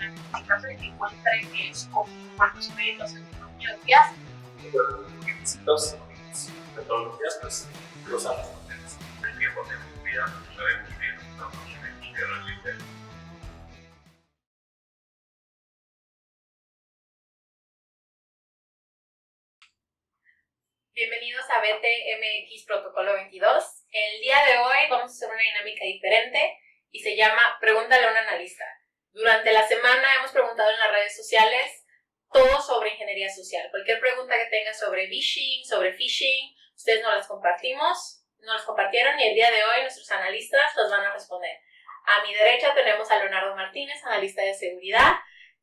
En este caso, el que encuentre que es como cuántos medios en los días. Requisitos de todos los días, pues los apuntes. El tiempo de vida, la de vivir, la noche de realmente. Bienvenidos a BTMX Protocolo 22. El día de hoy vamos a hacer una dinámica diferente y se llama Pregúntale a un analista. Durante la semana hemos preguntado en las redes sociales todo sobre ingeniería social. Cualquier pregunta que tengan sobre vishing, sobre phishing, ustedes nos las compartieron y el día de hoy nuestros analistas las van a responder. A mi derecha tenemos a Leonardo Martínez, analista de seguridad.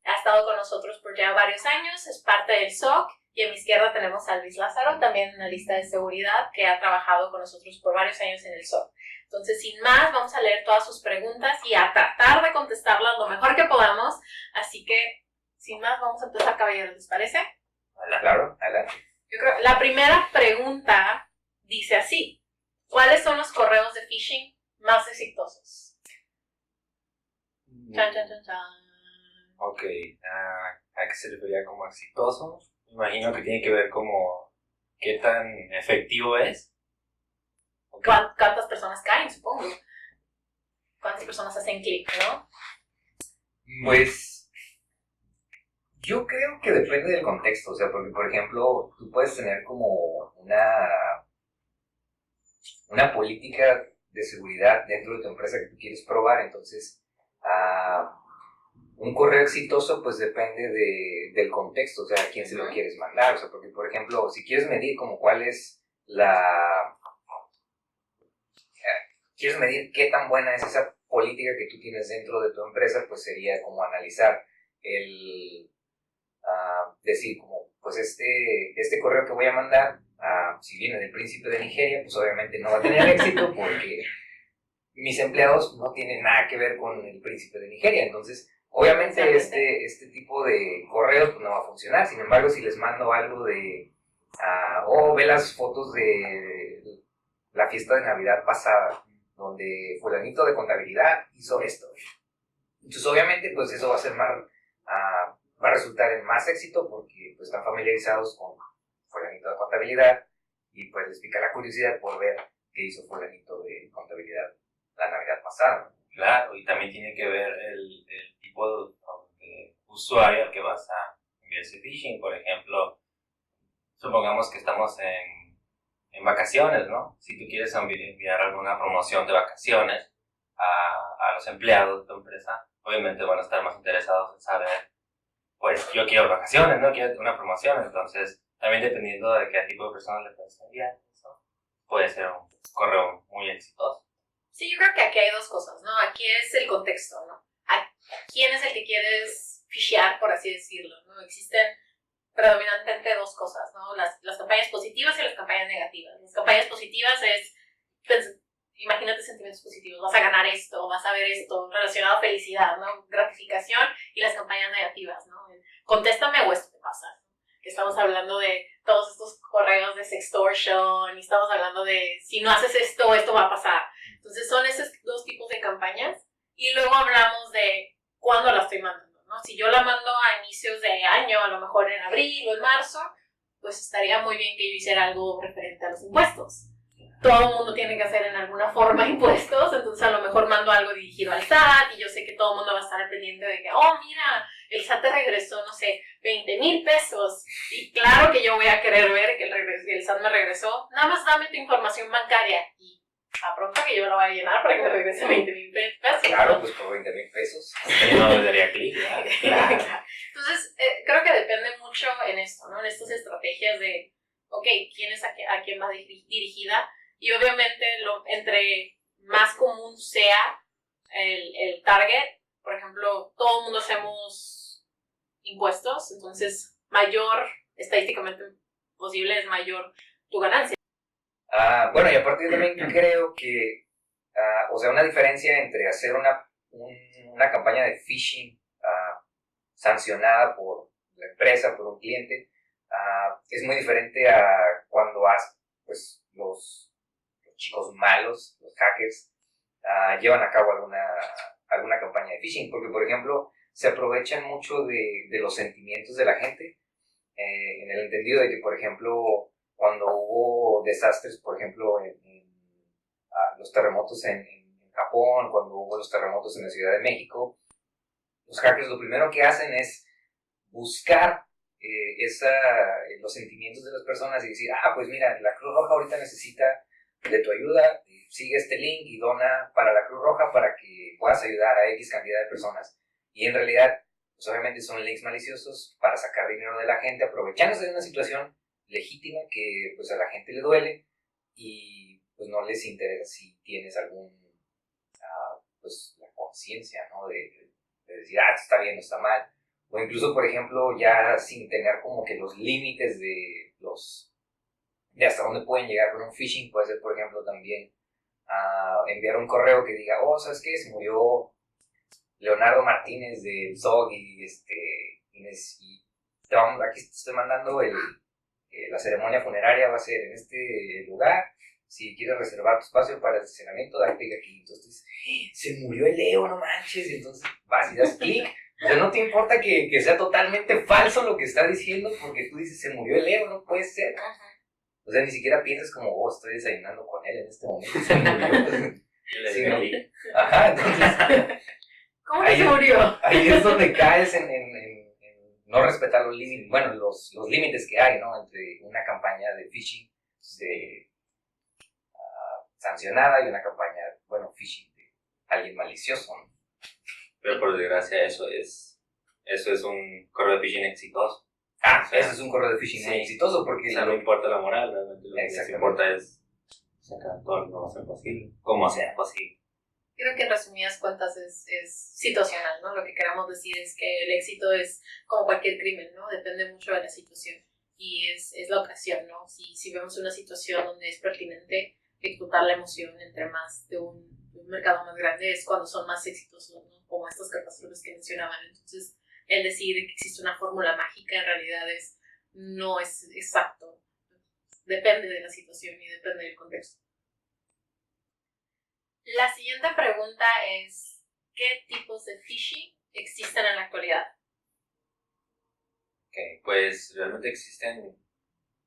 Ha estado con nosotros por ya varios años, es parte del SOC. Y a mi izquierda tenemos a Luis Lázaro, también analista de seguridad, que ha trabajado con nosotros por varios años en el SOC. Entonces, sin más, vamos a leer todas sus preguntas y a tratar de contestarlas lo mejor que podamos. Así que, sin más, vamos a empezar, caballeros, ¿les parece? Claro, adelante. Yo creo la primera pregunta dice así: ¿cuáles son los correos de phishing más exitosos? Chan, chan, chan, chan. Ok, ¿a qué se refería como exitoso? Imagino que tiene que ver como qué tan efectivo es. Okay. ¿Cuántas personas caen, supongo? ¿Cuántas personas hacen clic, no? Pues yo creo que depende del contexto, o sea, porque por ejemplo, tú puedes tener como una política de seguridad dentro de tu empresa que tú quieres probar, entonces un correo exitoso pues depende del contexto, o sea, a quién se lo quieres mandar, o sea, porque por ejemplo, si quieres medir como cuál es quieres medir qué tan buena es esa política que tú tienes dentro de tu empresa, pues sería como analizar decir como, pues este correo que voy a mandar, si viene del príncipe de Nigeria, pues obviamente no va a tener éxito porque mis empleados no tienen nada que ver con el príncipe de Nigeria, entonces obviamente este tipo de correos pues, no va a funcionar. Sin embargo, si les mando algo de ve las fotos de la fiesta de Navidad pasada, donde fulanito de contabilidad hizo esto, entonces obviamente pues eso va a ser va a resultar en más éxito porque pues están familiarizados con fulanito de contabilidad y pues les pica la curiosidad por ver qué hizo fulanito de contabilidad la Navidad pasada. Claro, y también tiene que ver el tipo de usuario al que vas a enviar ese phishing. Por ejemplo, supongamos que estamos en vacaciones, ¿no? Si tú quieres enviar alguna promoción de vacaciones a los empleados de tu empresa, obviamente van a estar más interesados en saber, pues yo quiero vacaciones, ¿no? Quiero una promoción, entonces también dependiendo de qué tipo de personas le puedes enviar, eso puede ser un correo muy exitoso. Sí, yo creo que aquí hay dos cosas, ¿no? Aquí es el contexto, ¿no? ¿A quién es el que quieres fishear, por así decirlo, ¿no? Existen predominantemente dos cosas, ¿no? Las campañas positivas y las campañas negativas. Las campañas positivas es, pues, imagínate sentimientos positivos, vas a ganar esto, vas a ver esto, relacionado a felicidad, ¿no? Gratificación, y las campañas negativas, ¿no? Contéstame o esto te pasa, ¿no? Que estamos hablando de todos estos correos de sextortion, y estamos hablando de si no haces esto, esto va a pasar. Entonces son esos dos tipos de campañas, y luego hablamos de cuándo la estoy mandando, ¿no? Si yo la mando a inicios de año, a lo mejor en abril o en marzo, pues estaría muy bien que yo hiciera algo referente a los impuestos. Todo el mundo tiene que hacer en alguna forma impuestos, entonces a lo mejor mando algo dirigido al SAT, y yo sé que todo el mundo va a estar al pendiente de que, oh, mira, el SAT te regresó, no sé, 20,000 pesos, y claro que yo voy a querer ver que el SAT me regresó, nada más dame tu información bancaria, y a pronto que yo la voy a llenar para que me regrese 20,000 pesos. Claro, pues por 20,000 pesos. Yo no le daría clic, ¿verdad? Claro. Entonces, creo que depende mucho en esto, ¿no? En estas estrategias de, ok, quién es a quién va dirigida, y obviamente entre más común sea el target, por ejemplo, todo el mundo hacemos impuestos, entonces mayor, estadísticamente posible, es mayor tu ganancia. Bueno, y aparte yo también creo que, o sea, una diferencia entre hacer una campaña de phishing sancionada por la empresa, por un cliente, es muy diferente a cuando pues los chicos malos, los hackers, llevan a cabo alguna campaña de phishing, porque por ejemplo, se aprovechan mucho de los sentimientos de la gente, en el entendido de que, por ejemplo, cuando hubo desastres, por ejemplo, los terremotos en Japón, cuando hubo los terremotos en la Ciudad de México, los hackers lo primero que hacen es buscar los sentimientos de las personas y decir, pues mira, la Cruz Roja ahorita necesita de tu ayuda, sigue este link y dona para la Cruz Roja para que puedas ayudar a X cantidad de personas. Y en realidad, pues obviamente son links maliciosos para sacar dinero de la gente, aprovechándose de una situación legítima que pues a la gente le duele y pues no les interesa si tienes pues la conciencia, ¿no? De decir, esto está bien, no está mal. O incluso, por ejemplo, ya sin tener como que los límites de hasta dónde pueden llegar con un phishing, puede ser, por ejemplo, también enviar un correo que diga, ¿sabes qué? Se murió Leonardo Martínez del SOG y aquí te estoy mandando la ceremonia funeraria va a ser en este lugar. Si quieres reservar tu espacio para el estacionamiento, dale clic aquí. Entonces, se murió el Leo, no manches. Y entonces vas y das clic. O sea, no te importa que sea totalmente falso lo que está diciendo, porque tú dices, se murió el Leo, no puede ser. O sea, ni siquiera piensas como, estoy desayunando con él en este momento. Se murió. Sí, ¿no? Ajá, entonces. ¿Cómo que se murió? Ahí es donde caes en no respetar los límites, bueno, los límites que hay, ¿no? Entre una campaña de phishing sancionada y una campaña, phishing de alguien malicioso, ¿no? Pero por desgracia eso es un correo de phishing exitoso. Eso es un correo de phishing muy exitoso porque... no importa la moral, realmente lo que importa es sacar toda la información posible, como sea posible. Creo que en resumidas cuentas es situacional, ¿no? Lo que queramos decir es que el éxito es como cualquier crimen, ¿no? Depende mucho de la situación y es la ocasión, ¿no? Si vemos una situación donde es pertinente ejecutar la emoción entre más de un mercado más grande es cuando son más exitosos, ¿no? Como estas catástrofes que mencionaban. Entonces, el decir que existe una fórmula mágica en realidad no es exacto. Depende de la situación y depende del contexto. La siguiente pregunta es, ¿qué tipos de phishing existen en la actualidad? Pues realmente existen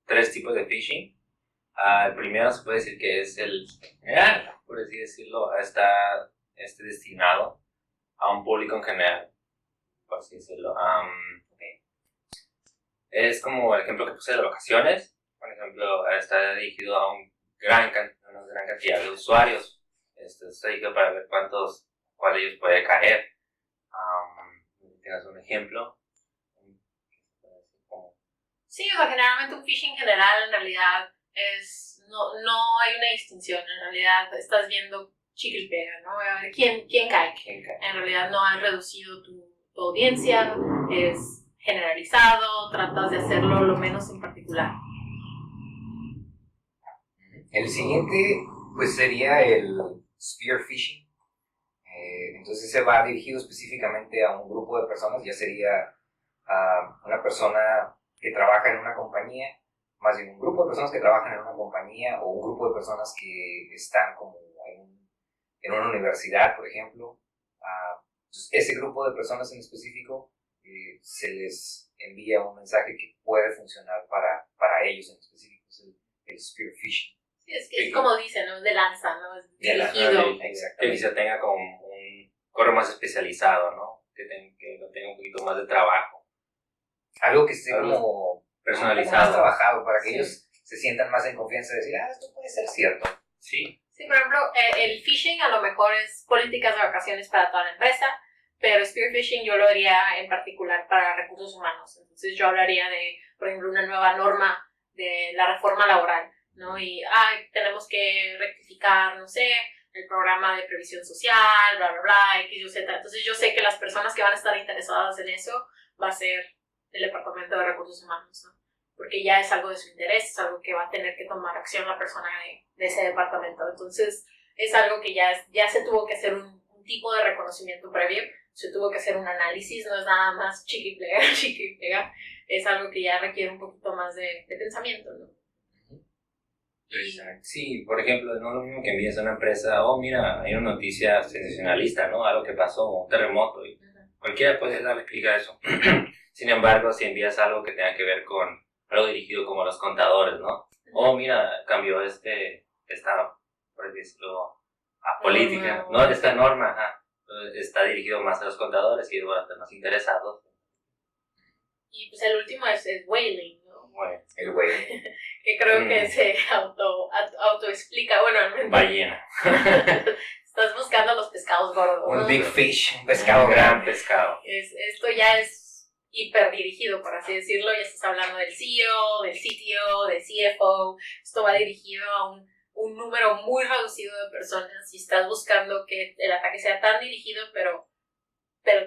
3 tipos de phishing. El primero se puede decir que es el general, por así decirlo, está destinado a un público en general, por así decirlo. Es como el ejemplo que puse de las vacaciones, por ejemplo, está dirigido a una gran cantidad de usuarios. Está dirigido para ver cuál de ellos puede caer. ¿Tienes un ejemplo? Sí, o sea, generalmente un phishing general en realidad no hay una distinción, en realidad estás viendo chicle y pega, ¿no? A ver quién cae. En realidad no has reducido tu audiencia, es generalizado, tratas de hacerlo lo menos en particular. El siguiente, pues sería el spear phishing. Entonces se va dirigido específicamente a un grupo de personas, ya sería una persona que trabaja en una compañía, más bien un grupo de personas que trabajan en una compañía o un grupo de personas que están como en una universidad, por ejemplo. Entonces ese grupo de personas en específico se les envía un mensaje que puede funcionar para ellos en específico, es el spear phishing. Sí, es como dicen, ¿no? De lanza, ¿no? Es dirigido. Que se tenga como un correo más especializado, ¿no? Que tenga un poquito más de trabajo. Algo que esté como personalizado. Más trabajado para que ellos se sientan más en confianza de decir, esto puede ser cierto. Sí. Sí, por ejemplo, el phishing a lo mejor es políticas de vacaciones para toda la empresa, pero spear phishing yo lo haría en particular para recursos humanos. Entonces yo hablaría de, por ejemplo, una nueva norma de la reforma laboral, ¿no? Y tenemos que rectificar, no sé, el programa de previsión social, bla, bla, bla, X, Y, Z. Entonces yo sé que las personas que van a estar interesadas en eso va a ser el Departamento de Recursos Humanos, ¿no? Porque ya es algo de su interés, es algo que va a tener que tomar acción la persona de ese departamento. Entonces es algo que ya se tuvo que hacer un tipo de reconocimiento previo, se tuvo que hacer un análisis, no es nada más chiqui y pega, es algo que ya requiere un poquito más de pensamiento, ¿no? Sí, por ejemplo, no es lo mismo que envíes a una empresa, mira, hay una noticia sensacionalista, ¿no? Algo que pasó, un terremoto, y cualquiera puede darle clic a eso. Sin embargo, si envías algo que tenga que ver con algo dirigido como a los contadores, ¿no? O mira, cambió esta, por decirlo, a política, ¿no? Esta norma, está dirigido más a los contadores y van a estar más interesados. Y pues el último es whaling, ¿no? Bueno, El güey. Que creo que se autoexplica, bueno, realmente ballena. estás buscando los pescados gordos, Un ¿no? big fish, un Un pescado gran grande. pescado. Esto ya es hiperdirigido, por así decirlo. Ya estás hablando del CEO, del CTO, del CFO. Esto va dirigido a un número muy reducido de personas y estás buscando que el ataque sea tan dirigido, pero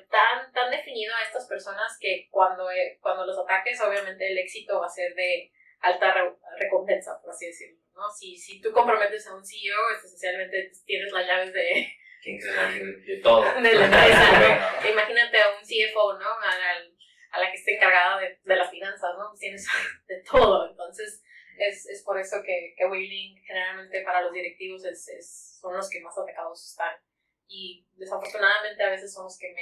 tan definido a estas personas que cuando los ataques, obviamente el éxito va a ser de alta recompensa, por así decirlo, ¿no? Si tú comprometes a un CEO, esencialmente tienes las llaves de De todo. la empresa, ¿no? ¿no? Imagínate a un CFO, ¿no? A la que esté encargada de las finanzas, ¿no? Pues tienes de todo. Entonces, es por eso que whaling generalmente para los directivos son los que más atacados están. Y desafortunadamente a veces son los que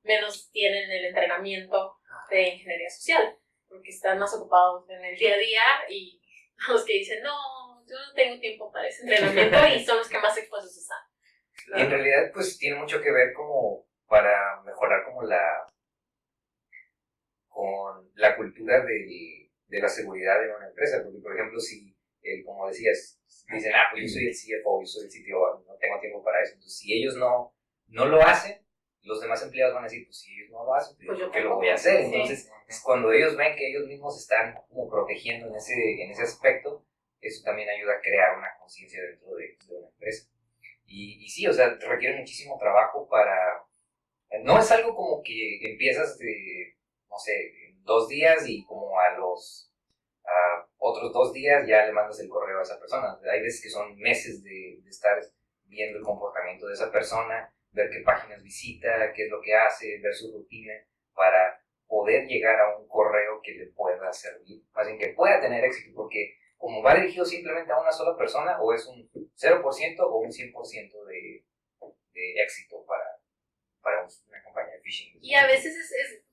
menos tienen el entrenamiento de ingeniería social, porque están más ocupados en el día a día y los que dicen, no, yo no tengo tiempo para ese entrenamiento y son los que más expuestos están. Y en realidad, pues tiene mucho que ver como para mejorar como con la cultura de la seguridad en una empresa. Porque, por ejemplo, si, como decías, dicen, pues yo soy el CFO, yo soy el CTO, no tengo tiempo para eso. Entonces, si ellos no lo hacen, los demás empleados van a decir, pues si ellos no lo hacen, pues yo ¿qué lo voy a hacer? Sí. Entonces, cuando ellos ven que ellos mismos están como protegiendo en ese aspecto, eso también ayuda a crear una conciencia dentro de una empresa. Y sí, o sea, requiere muchísimo trabajo para... No es algo como que empiezas no sé, en 2 días y como a los otros 2 días ya le mandas el correo a esa persona. Hay veces que son meses de estar viendo el comportamiento de esa persona, ver qué páginas visita, qué es lo que hace, ver su rutina, para poder llegar a un correo que le pueda servir, más bien que pueda tener éxito, porque como va dirigido simplemente a una sola persona, o es un 0% o un 100% de éxito para una compañía de phishing. Y a veces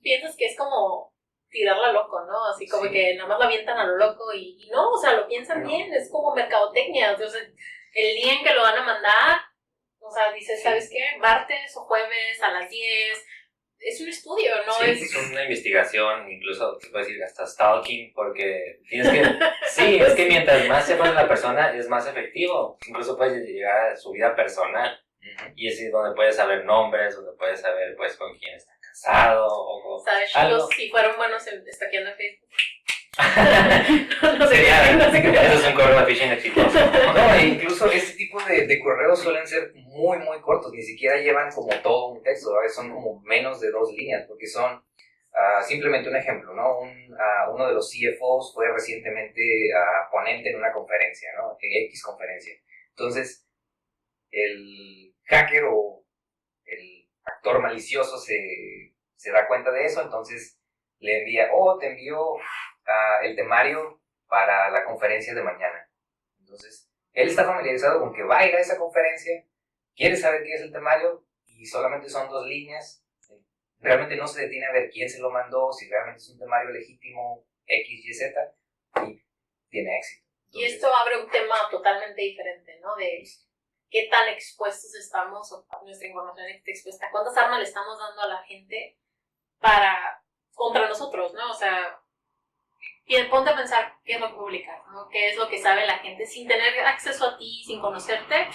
piensas que es como tirarla a loco, ¿no? Así como que nada más la avientan a lo loco y no, o sea, lo piensan bien, es como mercadotecnia. Entonces, el día en que lo van a mandar, o sea, dices, ¿sabes qué? Martes o jueves a las 10, es un estudio, ¿no? Sí, es una investigación, incluso se puede decir hasta stalking, porque tienes que... Sí, es que mientras más sepas de la persona, es más efectivo. Incluso puedes llegar a su vida personal. Y es donde puedes saber nombres, donde puedes saber pues con quién está casado o ¿sabes, algo. chicos? Si fueron buenos estaqueando en Facebook. Eso es un correo de phishing exitoso. No, e incluso este tipo de correos suelen ser muy, muy cortos, ni siquiera llevan como todo un texto, a veces son como menos de 2 líneas, porque son simplemente un ejemplo, ¿no? Uno de los CFOs fue recientemente ponente en una conferencia, ¿no? En X conferencia. Entonces, el hacker o el actor malicioso se da cuenta de eso, entonces le envía, te envió el temario para la conferencia de mañana. Entonces, él está familiarizado con que va a ir a esa conferencia, quiere saber qué es el temario y solamente son 2 líneas. Realmente no se detiene a ver quién se lo mandó, si realmente es un temario legítimo, X, Y, Z, y tiene éxito. Entonces, Y esto abre un tema totalmente diferente, ¿no? De qué tan expuestos estamos, o nuestra información está expuesta, cuántas armas le estamos dando a la gente contra nosotros, ¿no? O sea, ponte a pensar qué es lo que publicas, ¿no? ¿Qué es lo que sabe la gente sin tener acceso a ti, sin conocerte?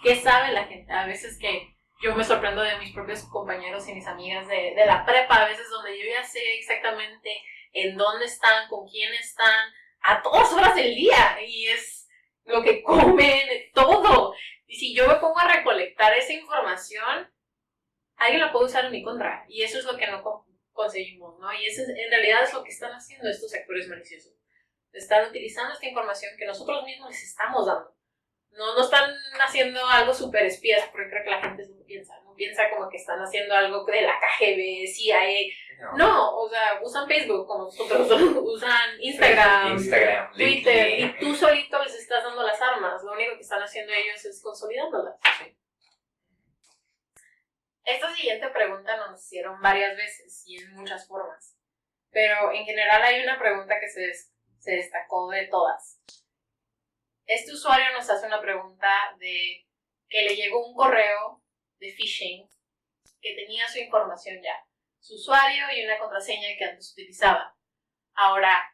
¿Qué sabe la gente? A veces que yo me sorprendo de mis propios compañeros y mis amigas de la prepa, a veces donde yo ya sé exactamente en dónde están, con quién están, a todas horas del día, y es lo que comen, todo. Y si yo me pongo a recolectar esa información, alguien la puede usar en mi contra, y eso es lo que no conseguimos, ¿no? Y eso en realidad es lo que están haciendo estos actores maliciosos. Están utilizando esta información que nosotros mismos les estamos dando. No están haciendo algo súper espías, porque creo que la gente no piensa. No piensa como que están haciendo algo de la KGB, CIA. No, o sea, usan Facebook como nosotros, usan Instagram, Twitter, LinkedIn. y tú solito les estás dando las armas. Lo único que están haciendo ellos es consolidándolas. Esta siguiente pregunta nos hicieron varias veces y en muchas formas, pero en general hay una pregunta que se destacó de todas. Este usuario nos hace una pregunta de que le llegó un correo de phishing que tenía su información ya, su usuario y una contraseña que antes utilizaba. Ahora,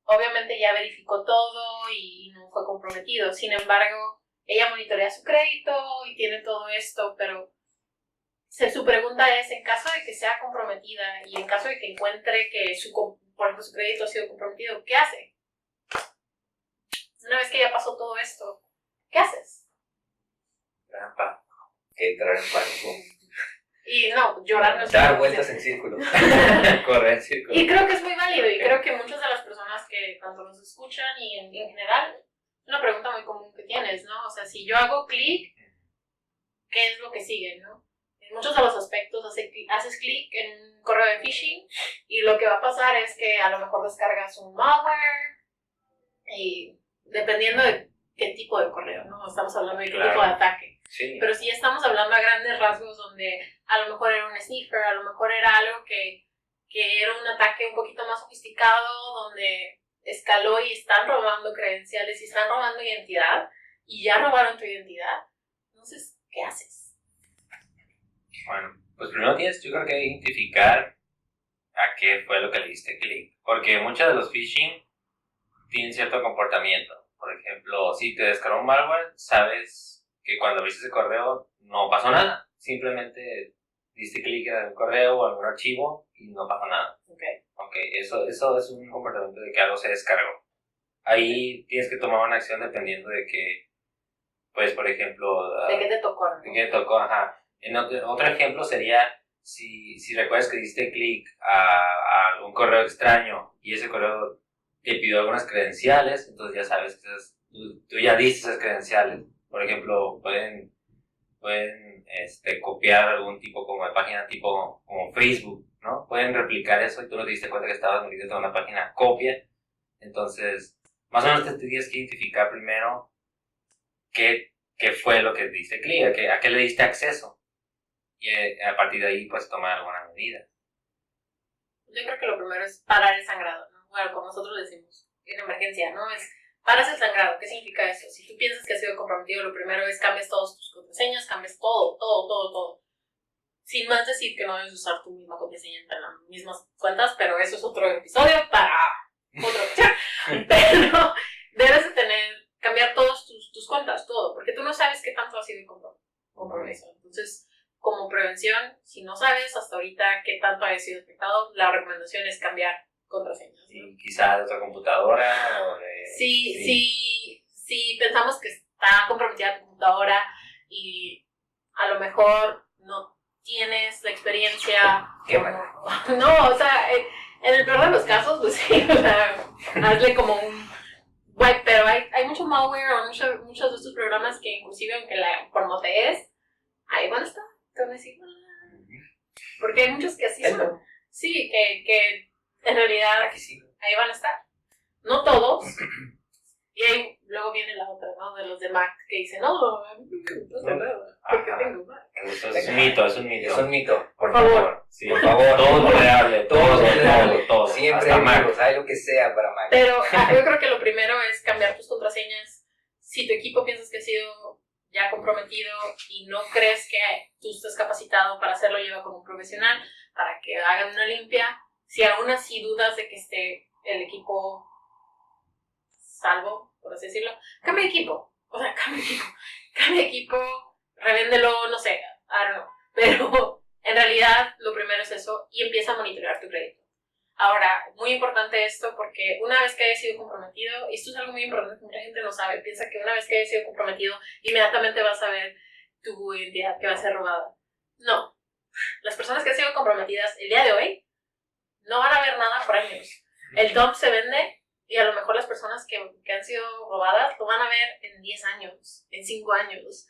obviamente ya verificó todo y no fue comprometido, sin embargo, ella monitorea su crédito y tiene todo esto, pero su pregunta es, en caso de que sea comprometida y en caso de que encuentre que por ejemplo, su crédito ha sido comprometido, ¿qué hace? Una vez que ya pasó todo esto, ¿qué haces? Trampa. Que entrar en pánico. Y no, llorar no es Dar una vueltas opción. en círculo. Correr en círculo. Y creo que es muy válido y Ok. creo que muchas de las personas que tanto nos escuchan y en general, es una pregunta muy común que tienes, ¿no? O sea, si yo hago clic, ¿qué es lo que sigue, no? En muchos de los aspectos haces clic en un correo de phishing y lo que va a pasar es que a lo mejor descargas un malware y dependiendo de qué tipo de correo, ¿no? Estamos hablando de qué Claro. tipo de ataque. Sí. Pero si estamos hablando a grandes rasgos donde a lo mejor era un sniffer, a lo mejor era algo que era un ataque un poquito más sofisticado, donde escaló y están robando credenciales y están robando identidad y ya robaron tu identidad, entonces, ¿qué haces? Bueno, pues primero tienes, yo creo que identificar a qué fue lo que le diste clic. Porque muchos de los phishing tienen cierto comportamiento. Por ejemplo, si te descargó un malware, sabes que cuando abriste ese correo no pasó nada. Simplemente diste clic en el correo o algún archivo y no pasó nada. Ok, eso es un comportamiento de que algo se descargó. Ahí tienes que tomar una acción dependiendo de que, pues, por ejemplo, ¿De qué te tocó? ¿No? de qué tocó, ajá. Otro ejemplo sería si recuerdas que diste clic a algún correo extraño y ese correo te pidió algunas credenciales, entonces ya sabes que tú ya diste esas credenciales. Por ejemplo, pueden copiar algún tipo como de página tipo como Facebook, ¿no? Pueden replicar eso y tú no te diste cuenta que estabas metiendo en una página copia. Entonces, más o menos te tienes que identificar primero qué fue lo que diste clic, a qué le diste acceso. Y a partir de ahí, pues, tomar alguna medida. Yo creo que lo primero es parar el sangrado, ¿no? Bueno, como nosotros decimos en emergencia, ¿no? Es paras el sangrado. ¿Qué significa eso? Si tú piensas que has sido comprometido, lo primero es cambies todas tus contraseñas, cambies todo. Sin más decir que no debes usar tu misma contraseña en las mismas cuentas, pero eso es otro episodio para otra opción. Pero debes de cambiar todas tus cuentas, todo, porque tú no sabes qué tanto ha sido el compromiso. Entonces, como prevención, si no sabes hasta ahorita qué tanto haya sido afectado, la recomendación es cambiar contraseñas, ¿no? Y quizá de otra computadora o de... Si pensamos que está comprometida tu computadora y a lo mejor no tienes la experiencia... Quémala. No, o sea, en el peor de los casos, pues sí, o sea, hazle como un wipe, pero hay mucho malware o muchos de estos programas que inclusive aunque la formatees, ahí van a estar. Te van a decir, porque hay muchos que así son. Sí, que en realidad Aquí sí. ahí van a estar. No todos. Y ahí luego viene la otra, ¿no? De los de Mac que dicen, no, a mí nunca me pasa nada, porque Ajá. tengo Mac. Eso es un mito, Es un mito. Por favor. Sí. Por favor. Todo es vulnerable, Todo es vulnerable. todo. Siempre Hasta hay Mac. virus, hay lo que sea para Mac. Pero yo creo que lo primero es cambiar tus contraseñas. Si tu equipo piensas que ha sido ya comprometido y no crees que tú estés capacitado para hacerlo, lleva con un profesional para que hagan una limpia. Si aún así dudas de que esté el equipo salvo, por así decirlo, cambia de equipo. O sea, cambia de equipo, revéndelo, no sé, I don't know. Pero en realidad lo primero es eso y empieza a monitorear tu crédito. Ahora, muy importante esto porque una vez que hayas sido comprometido, y esto es algo muy importante que mucha gente no sabe, piensa que una vez que hayas sido comprometido, inmediatamente vas a ver tu identidad que va a ser robada. No. Las personas que han sido comprometidas el día de hoy no van a ver nada por años. El dump se vende y a lo mejor las personas que han sido robadas lo van a ver en 10 años, en 5 años.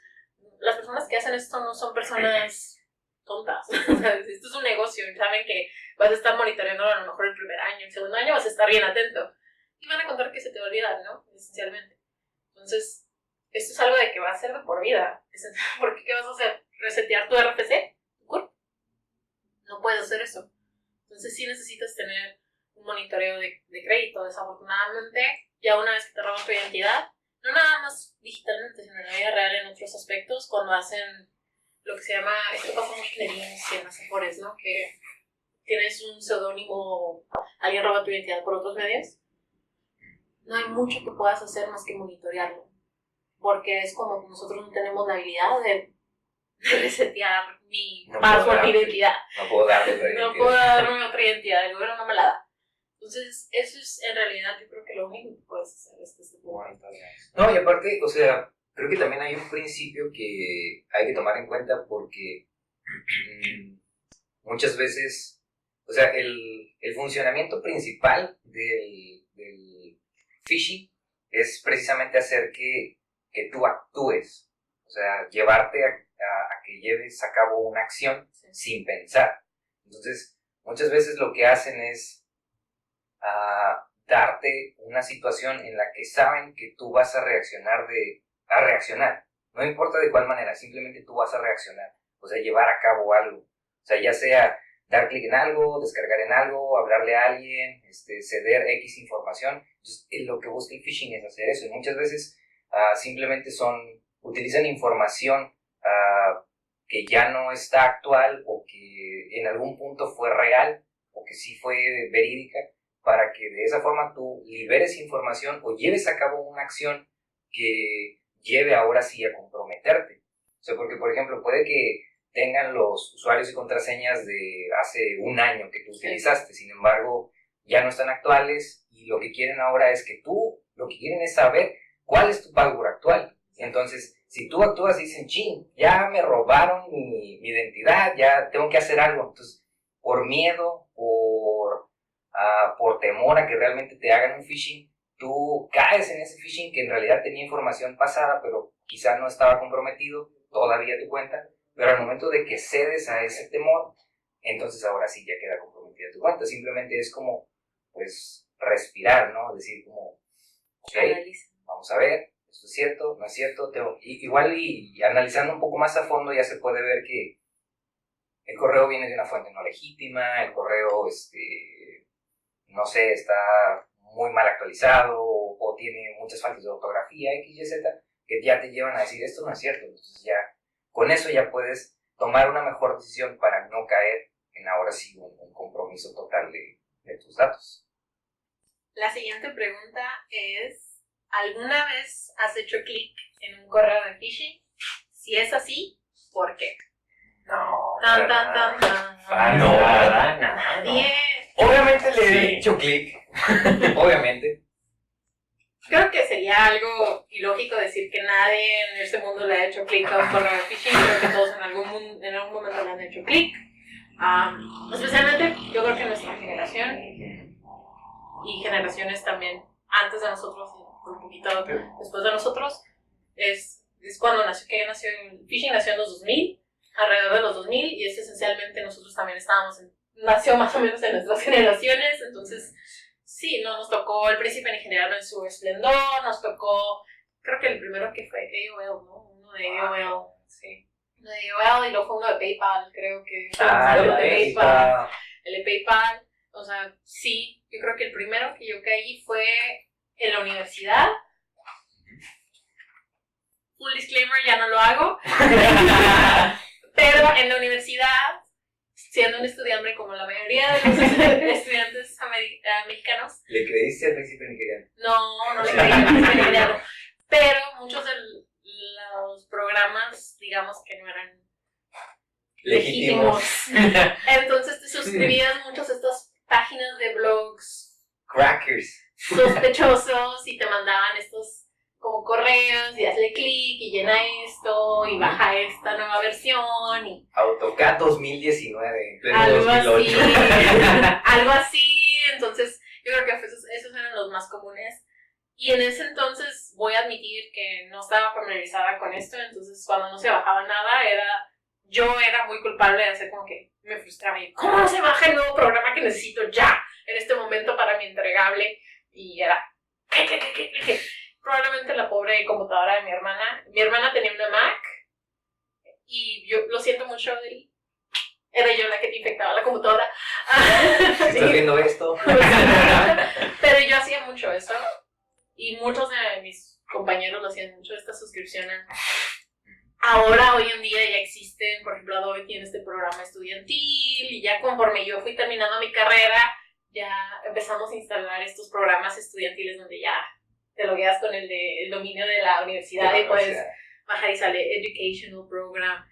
Las personas que hacen esto no son personas tontas. Esto es un negocio y saben que vas a estar monitoreando a lo mejor el primer año, el segundo año vas a estar bien atento y van a contar que se te va a olvidar, ¿no? Esencialmente. Entonces, esto es algo de que va a ser de por vida. ¿Por qué? ¿Qué vas a hacer? ¿Resetear tu RFC? ¿Tu CURP? puedes hacer eso. Entonces sí necesitas tener un monitoreo de crédito. Desafortunadamente, ya una vez que te roban tu identidad, no nada más digitalmente, sino en la vida real, en otros aspectos, cuando hacen lo que se llama, esto pasa mucho en Linux y en las Afores, ¿no? Que tienes un seudónimo, alguien roba tu identidad por otros medios, no hay mucho que puedas hacer más que monitorearlo, porque es como que nosotros no tenemos la habilidad de resetear mi password, mi identidad. No puedo darle otra identidad. No puedo darme otra identidad, el gobierno no me la da. Entonces, eso es en realidad, yo creo que lo único que puedes hacer es este punto. No, y aparte, o sea, creo que también hay un principio que hay que tomar en cuenta porque muchas veces, o sea, el funcionamiento principal del phishing es precisamente hacer que tú actúes, o sea, llevarte a que lleves a cabo una acción sin pensar. Entonces, muchas veces lo que hacen es darte una situación en la que saben que tú vas a reaccionar. No importa de cuál manera, simplemente tú vas a reaccionar. O sea, llevar a cabo algo. O sea, ya sea dar clic en algo, descargar en algo, hablarle a alguien, ceder X información. Entonces, lo que busca el phishing es hacer eso. Y muchas veces simplemente utilizan información que ya no está actual o que en algún punto fue real o que sí fue verídica, para que de esa forma tú liberes información o lleves a cabo una acción que lleve ahora sí a comprometerte. O sea, porque por ejemplo puede que tengan los usuarios y contraseñas de hace un año que tú utilizaste, sin embargo ya no están actuales y lo que quieren ahora es que lo que quieren es saber cuál es tu password actual. Entonces, si tú actúas y dicen, ching, ya me robaron mi identidad, ya tengo que hacer algo. Entonces, por miedo, por temor a que realmente te hagan un phishing, tú caes en ese phishing que en realidad tenía información pasada, pero quizá no estaba comprometido todavía tu cuenta, pero al momento de que cedes a ese temor, entonces ahora sí ya queda comprometida tu cuenta. Simplemente es como, pues, respirar, ¿no? Decir como, ok, vamos a ver, esto es cierto, no es cierto. Igual y analizando un poco más a fondo ya se puede ver que el correo viene de una fuente no legítima, el correo, no sé, está muy mal actualizado o tiene muchas faltas de ortografía, X, Y, Z, que ya te llevan a decir, esto no es cierto. Entonces ya, con eso ya puedes tomar una mejor decisión para no caer en ahora sí un compromiso total de tus datos. La siguiente pregunta es, ¿alguna vez has hecho clic en un correo de phishing? Si es así, ¿por qué? No. Tan, tan, tan, tan. Nada. Obviamente le Sí. he hecho clic. Obviamente. Creo que sería algo ilógico decir que nadie en este mundo le ha hecho clic a un correo de phishing. Creo que todos en algún momento le han hecho clic. Especialmente yo creo que nuestra generación y generaciones también antes de nosotros y un poquito después de nosotros es cuando nació el phishing. Nació en los 2000, alrededor de los 2000, y es esencialmente nosotros también nació más o menos en nuestras generaciones. Entonces sí, nos tocó el príncipe nigeriano en su esplendor, nos tocó, creo que el primero que fue AOL, ¿no? Uno de AOL, sí. Uno de AOL, y luego fue uno de PayPal, creo que fue el de PayPal. El de PayPal, o sea, sí, yo creo que el primero que yo caí fue en la universidad. Full disclaimer, ya no lo hago. Pero en la universidad, siendo un estudiante como la mayoría de los estudiantes mexicanos. ¿Le creíste al príncipe nigeriano? No le creí al príncipe nigeriano. Pero muchos de los programas, digamos que no eran legítimos. Entonces te suscribías muchas de estas páginas de blogs Crackers. sospechosos y te mandaban estos como correos y hazle clic y llena esto y baja esta nueva versión y AutoCAD 2019, en pleno algo 2008. así, algo así. Entonces yo creo que esos eran los más comunes, y en ese entonces voy a admitir que no estaba familiarizada con esto. Entonces cuando no se bajaba nada yo era muy culpable de hacer como que me frustraba y ¿cómo no se baja el nuevo programa que necesito ya en este momento para mi entregable? Y era ¿qué? Probablemente la pobre computadora de mi hermana. Mi hermana tenía una Mac y yo lo siento mucho, era yo la que te infectaba la computadora. Si estás viendo esto. Pero yo hacía mucho eso y muchos de mis compañeros lo hacían mucho, esta suscripción. Ahora, hoy en día ya existen, por ejemplo, Adobe tiene este programa estudiantil y ya conforme yo fui terminando mi carrera, ya empezamos a instalar estos programas estudiantiles donde ya te logueas con el dominio de la universidad y puedes bajar y sale Educational Program.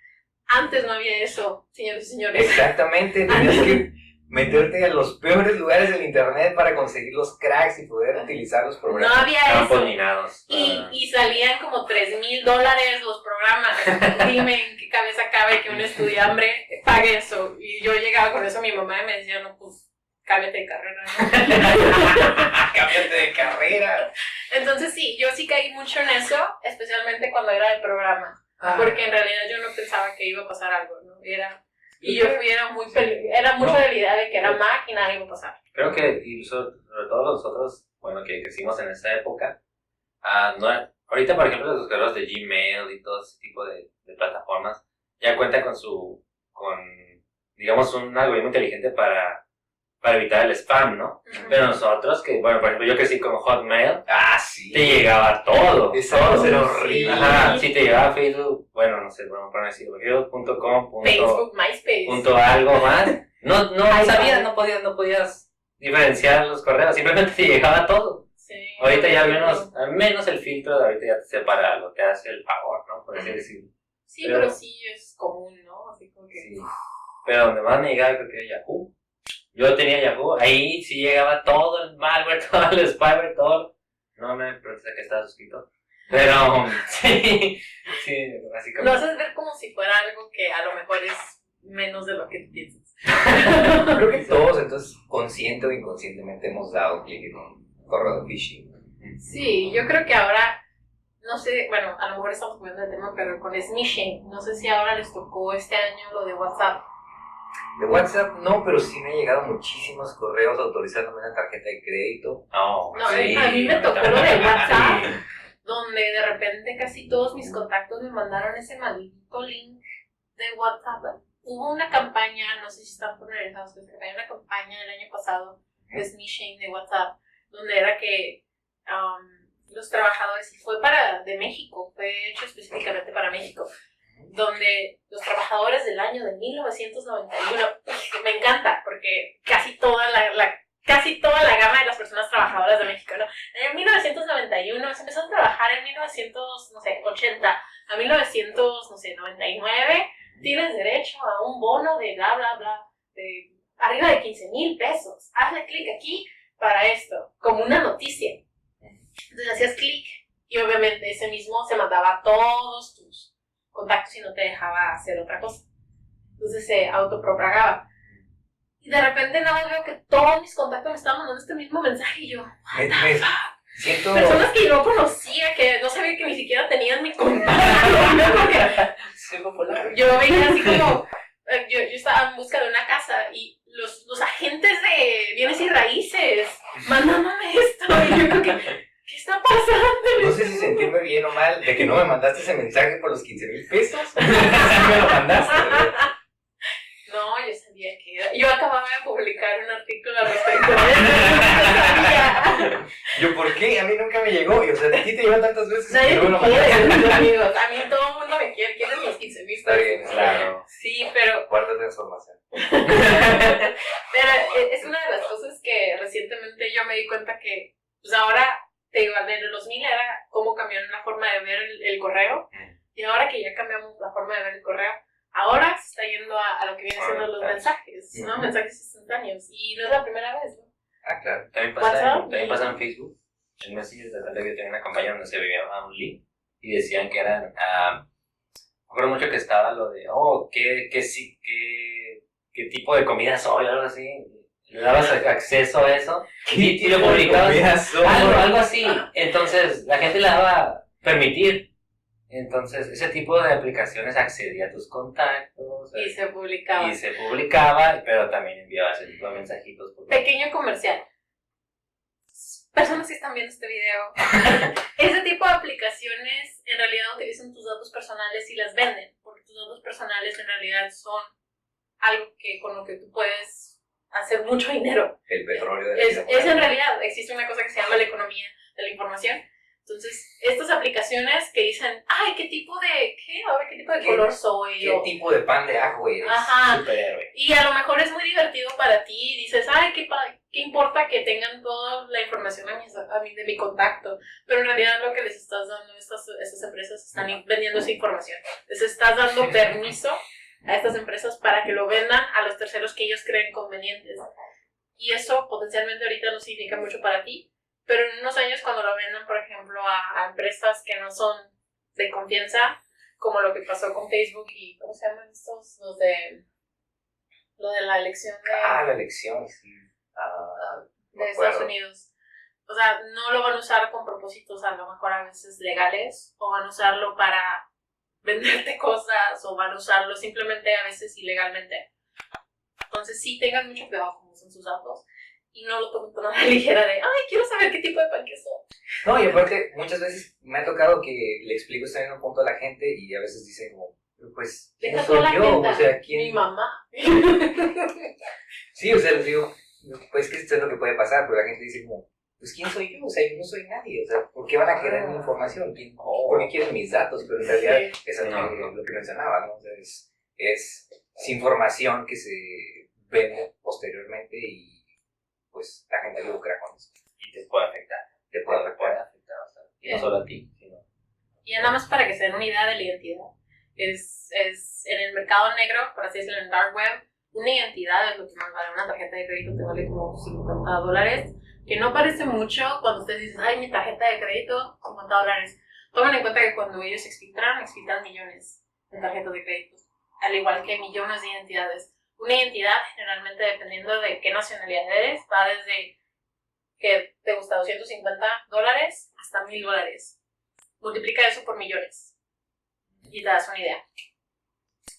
Antes no había eso, señores y señores. Exactamente, tenías que meterte a los peores lugares del internet para conseguir los cracks y poder utilizar los No programas. había Campos eso. minados. Y salían como $3,000 los programas. Dime en qué cabeza cabe que un estudiante pague eso. Y yo llegaba con eso a mi mamá y me decía, no, pues cámbiate de carrera, ¿no? Cámbiate de carrera. Entonces sí, yo sí caí mucho en eso, especialmente cuando era de programa. Porque en realidad yo no pensaba que iba a pasar algo, ¿no? Y yo era mucho de la idea de que era Mac y nada iba a pasar. Creo que, y sobre todo nosotros, bueno, que crecimos en esa época, ahorita, por ejemplo, los correos de Gmail y todo ese tipo de plataformas, ya cuenta con digamos, un algoritmo inteligente para evitar el spam, ¿no? Pero nosotros, que, bueno, por ejemplo, yo crecí con Hotmail, Sí. te llegaba todo. Esa todo. cosa era horrible. Ajá, sí te llegaba Facebook, bueno, no sé, bueno, para decirlo, facebook.com. Facebook, MySpace. Punto algo más. No Ay, sabías, padre. no podías diferenciar los correos, simplemente te llegaba todo. Sí. Ahorita ya al menos el filtro de ahorita ya te separa algo, te hace el favor, ¿no? Por así decirlo. Sí, pero sí es común, ¿no? Así como que... Sí. Pero donde más me llegaba creo que era Yahoo. Yo tenía Yahoo, ahí sí llegaba todo el malware, todo el spyware, todo. No me pregunté que estaba suscrito. Pero sí, Lo básicamente. haces ver como si fuera algo que a lo mejor es menos de lo que tú piensas. Creo que todos, entonces, consciente o inconscientemente, hemos dado clic en un correo de phishing. Sí, yo creo que ahora, no sé, bueno, a lo mejor estamos cambiando de tema, pero con smishing, no sé si ahora les tocó este año lo de WhatsApp. De WhatsApp no, pero sí me han llegado muchísimos correos autorizándome una tarjeta de crédito. No, No, sí, a mí me tocó lo de WhatsApp, Sí. donde de repente casi todos mis contactos me mandaron ese maldito link de WhatsApp. Hubo una campaña, no sé si están familiarizados con esta campaña, una campaña el año pasado de smishing de WhatsApp, donde era que los trabajadores, y fue de México, fue hecho específicamente para México, donde los trabajadores del año de 1991, me encanta, porque casi toda la gama de las personas trabajadoras de México, ¿no? En 1991 se empezó a trabajar en 1980 a 1999, tienes derecho a un bono de bla, bla, bla, de arriba de 15,000 pesos. Hazle clic aquí para esto, como una noticia. Entonces hacías clic y obviamente ese mismo se mandaba a todos tus contactos y no te dejaba hacer otra cosa. Entonces se autopropagaba. Y de repente nada más veo que todos mis contactos me estaban mandando este mismo mensaje y yo, Siento... personas que yo no conocía, que no sabía que ni siquiera tenían mi contacto. Yo veía así como, yo estaba en busca de una casa y los agentes de bienes y raíces mandándome esto y yo creo que, ¿qué está pasando? No sé si sentirme bien o mal de que no me mandaste ese mensaje por los 15,000 pesos. me lo mandaste. No, yo sabía que era. Yo acababa de publicar un artículo al respecto de eso. Yo, ¿por qué? A mí nunca me llegó. Y, o sea, a ti te llegó tantas veces Nadie que no me me lo quiere, mandaste. mis amigos. A mí todo el mundo me quiere. Quieren mis 15,000 Está bien, Claro. Sí, pero Guarda transformación. es una de las cosas que recientemente yo me di cuenta que, pues ahora, te digo, desde los 2000 era cómo cambiaron la forma de ver el correo. Y ahora que ya cambiamos la forma de ver el correo, ahora se está yendo a lo que vienen siendo los mensajes, ¿no? Mensajes instantáneos. Y no es la primera vez, ¿no? Ah, claro. También WhatsApp pasa en Facebook. En Messenger de repente yo tenía una campaña donde se veía un link y decían que eran. Me acuerdo mucho que estaba lo de, qué tipo de comida soy, algo así. Le dabas acceso a eso y lo publicabas. Algo así. Entonces la gente le daba permitir. Entonces ese tipo de aplicaciones accedía a tus contactos. Y se publicaba. Y se publicaba, pero también enviaba ese tipo de mensajitos. Pequeño comercial. Personas que están viendo este video, ese tipo de aplicaciones en realidad utilizan tus datos personales y las venden, porque tus datos personales en realidad son algo que con lo que tú puedes hacer mucho dinero. El petróleo de la Es vida en moderna. realidad, existe una cosa que se llama la economía de la información. Entonces, estas aplicaciones que dicen, ay, ¿qué tipo de ¿Qué- color soy? ¿Qué tipo de pan de ajo eres? Ajá. Superhéroe. Y a lo mejor es muy divertido para ti y dices, ay, ¿qué importa que tengan toda la información de mi contacto? Pero en realidad lo que les estás dando, estas empresas están vendiendo esa información. Les estás dando permiso a estas empresas para que lo vendan a los terceros que ellos creen convenientes. Y eso potencialmente ahorita no significa mucho para ti, pero en unos años cuando lo vendan, por ejemplo, a empresas que no son de confianza, como lo que pasó con Facebook y, ¿cómo se llaman estos? Lo de la elección La elección, sí. Me de acuerdo. Estados Unidos. O sea, no lo van a usar con propósitos a lo mejor a veces legales, o van a usarlo para venderte cosas, o van a usarlo simplemente a veces ilegalmente. Entonces sí tengan mucho cuidado con usan sus datos y no lo tomen con nada ligera de, ay, quiero saber qué tipo de panqueques son. No, y aparte, muchas veces me ha tocado que le explico este mismo punto a la gente y a veces dicen como, pues, ¿quién Deja soy toda la yo? tienda, O sea, ¿quién? mi mamá. Sí, o sea, les digo, pues que esto es lo que puede pasar, pero la gente dice como, pues ¿quién soy yo? O sea, yo no soy nadie, o sea, ¿por qué van a querer mi información? ¿Por qué quieren mis datos? Pero en realidad, eso es lo que mencionaba, ¿no? O sea, es información que se vende posteriormente y pues la gente lucra con eso. Y te puede afectar. Te puede Puede afectar. afectar bastante. Y no solo a ti, sino... Y nada más para que se den una idea de la identidad, es en el mercado negro, por así decirlo, en el dark web, una identidad es lo que más vale. Una tarjeta de crédito te vale como $50, que no parece mucho cuando ustedes dicen, ay, mi tarjeta de crédito, $50. Tomen en cuenta que cuando ellos exfiltran millones de tarjetas de crédito, al igual que millones de identidades. Una identidad, generalmente, dependiendo de qué nacionalidad eres, va desde que te gusta $250 hasta $1,000. Multiplica eso por millones y te das una idea.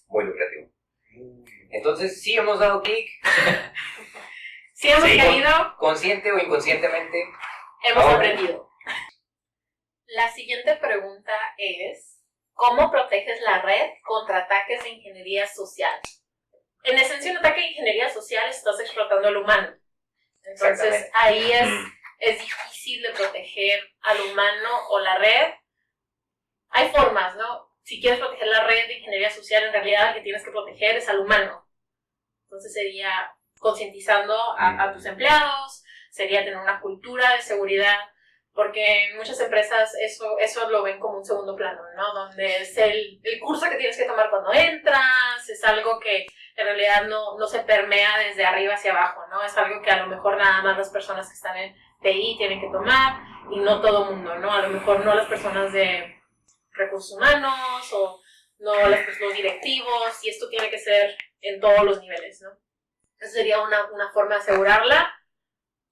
Muy lucrativo. Entonces, sí hemos dado clic, Si hemos Sí. caído, consciente o inconscientemente. hemos Ahora. aprendido. La siguiente pregunta es, ¿cómo proteges la red contra ataques de ingeniería social? En esencia, un ataque de ingeniería social estás explotando al humano. Entonces, Exactamente. ahí es difícil de proteger al humano o la red. Hay formas, ¿no? Si quieres proteger la red de ingeniería social, en realidad lo que tienes que proteger es al humano. Entonces sería concientizando a tus empleados, sería tener una cultura de seguridad, porque en muchas empresas eso lo ven como un segundo plano, ¿no? Donde es el curso que tienes que tomar cuando entras, es algo que en realidad no se permea desde arriba hacia abajo, ¿no? Es algo que a lo mejor nada más las personas que están en TI tienen que tomar y no todo el mundo, ¿no? A lo mejor no las personas de recursos humanos o no los directivos, y esto tiene que ser en todos los niveles, ¿no? Esa sería una forma de asegurarla.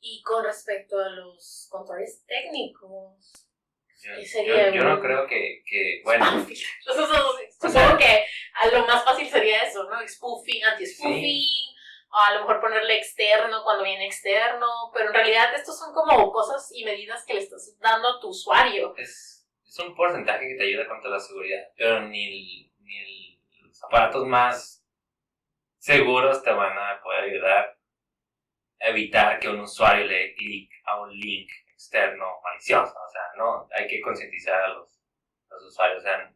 Y con respecto a los controles técnicos, ¿qué sería? Yo no creo que bueno, Supongo que a lo más fácil sería eso, ¿no? Spoofing, anti-spoofing, Sí. o a lo mejor ponerle externo cuando viene externo, pero en realidad estos son como cosas y medidas que le estás dando a tu usuario. es un porcentaje que te ayuda contra la seguridad, pero los aparatos más seguros te van a poder ayudar a evitar que un usuario le dé clic a un link externo malicioso. O sea, no, hay que concientizar a los usuarios. O sea,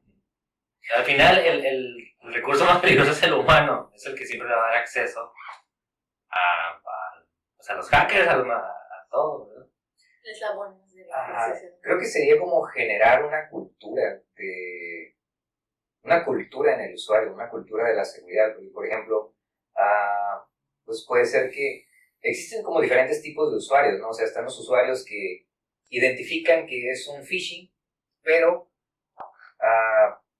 al final el recurso más peligroso es el humano, es el que siempre le va a dar acceso a los hackers, a todo, ¿verdad? Eslabones de la Ajá. organización. Creo que sería como generar una cultura en el usuario, una cultura de la seguridad. Porque, por ejemplo, pues puede ser que existen como diferentes tipos de usuarios, ¿no? O sea, están los usuarios que identifican que es un phishing, pero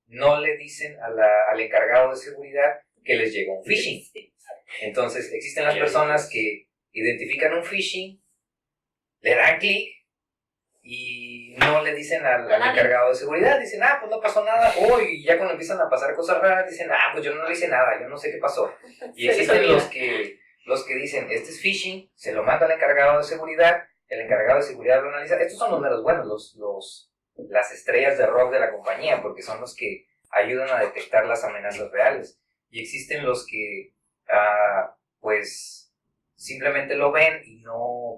no le dicen al encargado de seguridad que les llegó un phishing. Entonces, existen las personas que identifican un phishing, le dan clic y no le dicen al encargado de seguridad, dicen, pues no pasó nada, y ya cuando empiezan a pasar cosas raras, dicen, pues yo no le hice nada, yo no sé qué pasó. Y existen los que dicen, este es phishing, se lo manda al encargado de seguridad, el encargado de seguridad lo analiza. Estos son los menos buenos, las estrellas de rock de la compañía, porque son los que ayudan a detectar las amenazas reales. Y existen los que pues simplemente lo ven y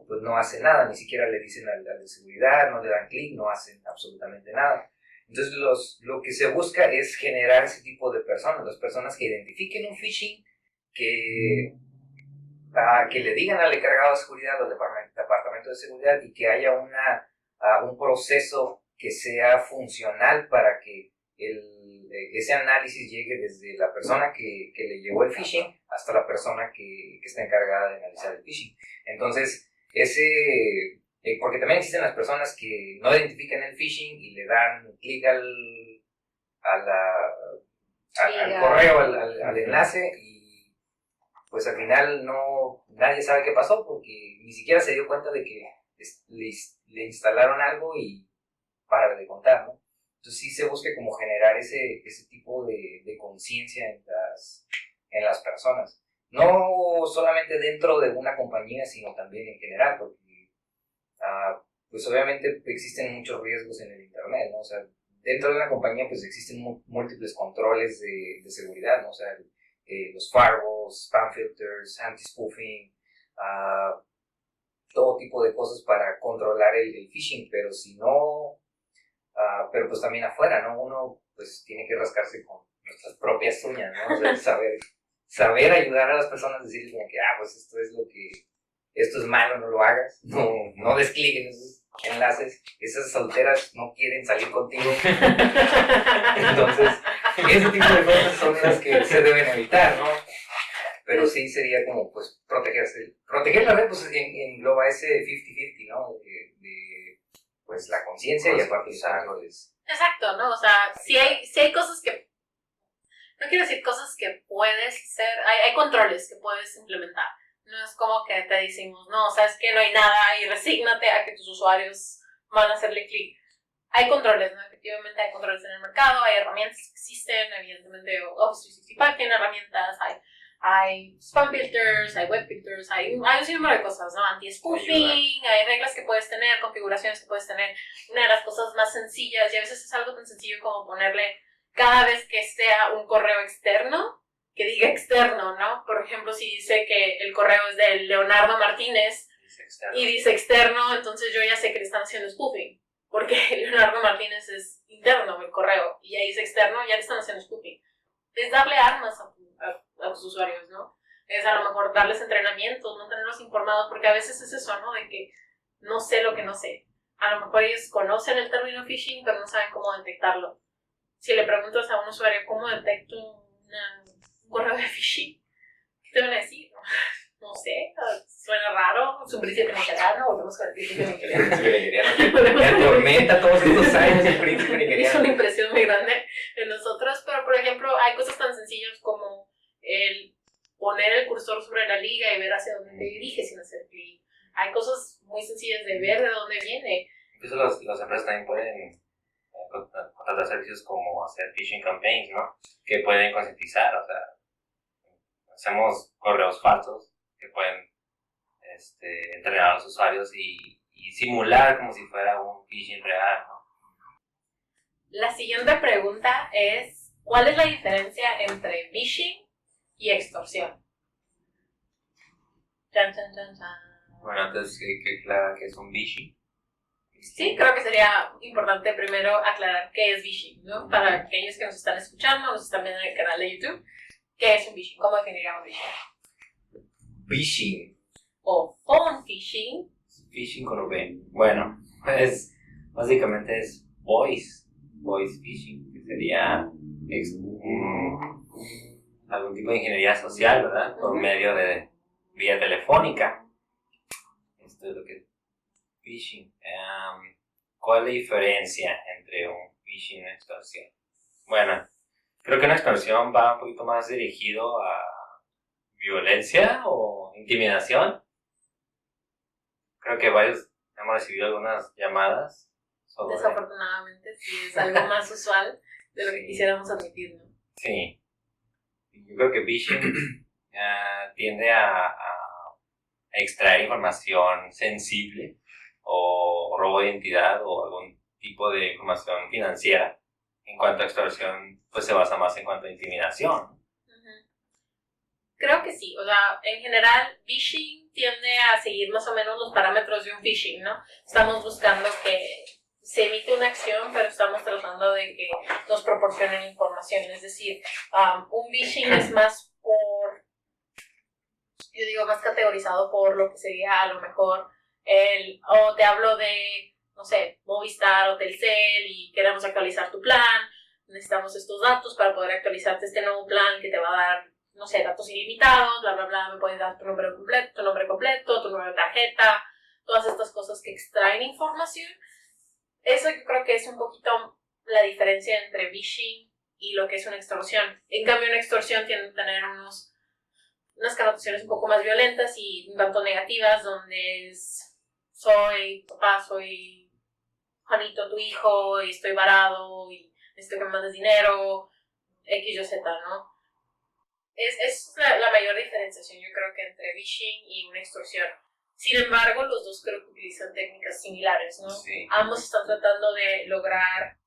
pues no hacen nada, ni siquiera le dicen al de seguridad, no le dan clic, no hacen absolutamente nada. Entonces lo que se busca es generar ese tipo de personas, las personas que identifiquen un phishing, que le digan al encargado de seguridad o al departamento de seguridad y que haya un proceso que sea funcional para que ese análisis llegue desde la persona que le llegó el phishing hasta la persona que está encargada de analizar el phishing. Entonces, porque también existen las personas que no identifican el phishing y le dan clic al correo, al enlace, y pues al final nadie sabe qué pasó porque ni siquiera se dio cuenta de que le instalaron algo y para de contar, ¿no? Entonces sí se busca como generar ese tipo de conciencia en las personas. No solamente dentro de una compañía, sino también en general, porque pues obviamente existen muchos riesgos en el Internet, ¿no? O sea, dentro de una compañía pues existen múltiples controles de seguridad, ¿no? O sea, los firewalls, spam filters, anti-spoofing, todo tipo de cosas para controlar el phishing, pero si no... pero pues también afuera, ¿no? Uno pues tiene que rascarse con nuestras propias uñas, ¿no? O sea, saber ayudar a las personas, decirles como que, pues esto es malo, no lo hagas, no descliquen esos enlaces, esas solteras no quieren salir contigo. Entonces, ese tipo de cosas son las que se deben evitar, ¿no? Pero sí sería como, pues, protegerse. Proteger la red, pues, engloba ese 50-50, ¿no? Pues la conciencia y aparte los controles. Exacto, ¿no? O sea, si hay cosas que, no quiero decir cosas que puedes hacer, hay controles que puedes implementar. No es como que te decimos, no, sabes que no hay nada y resígnate a que tus usuarios van a hacerle clic. Hay controles, ¿no? Efectivamente hay controles en el mercado, hay herramientas que existen, evidentemente Office 365 tiene herramientas, hay spam filters, hay web filters, hay un sinnúmero de cosas, ¿no? Anti-spoofing, hay reglas que puedes tener, configuraciones que puedes tener. Una de las cosas más sencillas, y a veces es algo tan sencillo como ponerle cada vez que sea un correo externo, que diga externo, ¿no? Por ejemplo, si dice que el correo es de Leonardo Martínez y dice externo, entonces yo ya sé que le están haciendo spoofing, porque Leonardo Martínez es interno el correo, y ahí dice externo, ya le están haciendo spoofing. Es darle armas a tus usuarios, ¿no? Es a lo mejor darles entrenamientos, no tenerlos informados, porque a veces es eso, ¿no? De que no sé lo que no sé. A lo mejor ellos conocen el término phishing, pero no saben cómo detectarlo. Si le preguntas a un usuario cómo detecto un correo de phishing, ¿qué te van a decir? No sé, suena raro, es un príncipe nigeriano, volvemos con el príncipe nigeriano. Me atormenta todos estos años el príncipe nigeriano. Es una impresión muy grande en nosotros, pero por ejemplo hay cosas tan sencillas como el poner el cursor sobre la liga y ver hacia dónde te dirige sin hacer clic. Hay cosas muy sencillas de ver de dónde viene. Incluso las empresas también pueden contratar servicios como hacer phishing campaigns, ¿no? Que pueden concientizar, o sea, hacemos correos falsos que pueden entrenar a los usuarios y simular como si fuera un phishing real, ¿no? La siguiente pregunta es, ¿cuál es la diferencia entre phishing y extorsión? Chan, chan, chan, chan. Bueno, entonces, ¿qué claro que es un phishing? Sí, creo que sería importante primero aclarar qué es phishing, ¿no? Para aquellos que nos están escuchando, nos están viendo en el canal de YouTube, ¿qué es un phishing? ¿Cómo definiríamos phishing? Phishing. O phone phishing. Phishing con V. Bueno, pues básicamente es voice phishing, que sería algún tipo de ingeniería social, ¿verdad? Por medio de vía telefónica. Esto es lo que es phishing. ¿Cuál es la diferencia entre un phishing y una extorsión? Bueno, creo que una extorsión va un poquito más dirigido a violencia o intimidación. Creo que varios hemos recibido algunas llamadas sobre... Desafortunadamente, sí, es algo más usual de lo que quisiéramos admitir, ¿no? Sí. Yo creo que phishing tiende a extraer información sensible o robo de identidad o algún tipo de información financiera. En cuanto a extorsión, pues se basa más en cuanto a intimidación. Uh-huh. Creo que sí, o sea, en general, phishing tiende a seguir más o menos los parámetros de un phishing, ¿no? Estamos buscando que se emite una acción, pero estamos tratando de que nos proporcionen información. Es decir, un phishing es más más categorizado por lo que sería a lo mejor te hablo de, no sé, Movistar o Telcel y queremos actualizar tu plan, necesitamos estos datos para poder actualizarte este nuevo plan que te va a dar, no sé, datos ilimitados, bla, bla, bla, me puedes dar tu nombre completo, tu número de tarjeta, todas estas cosas que extraen información. Eso yo creo que es un poquito la diferencia entre phishing y lo que es una extorsión. En cambio, una extorsión tiende a tener unas connotaciones un poco más violentas y un tanto negativas, donde soy papá, soy Juanito, tu hijo, y estoy varado, y necesito que me mandes dinero, X, Y, Z, ¿no? Es la mayor diferenciación, yo creo, que entre phishing y una extorsión. Sin embargo, los dos creo que utilizan técnicas similares, ¿no? Sí. Ambos están tratando de lograr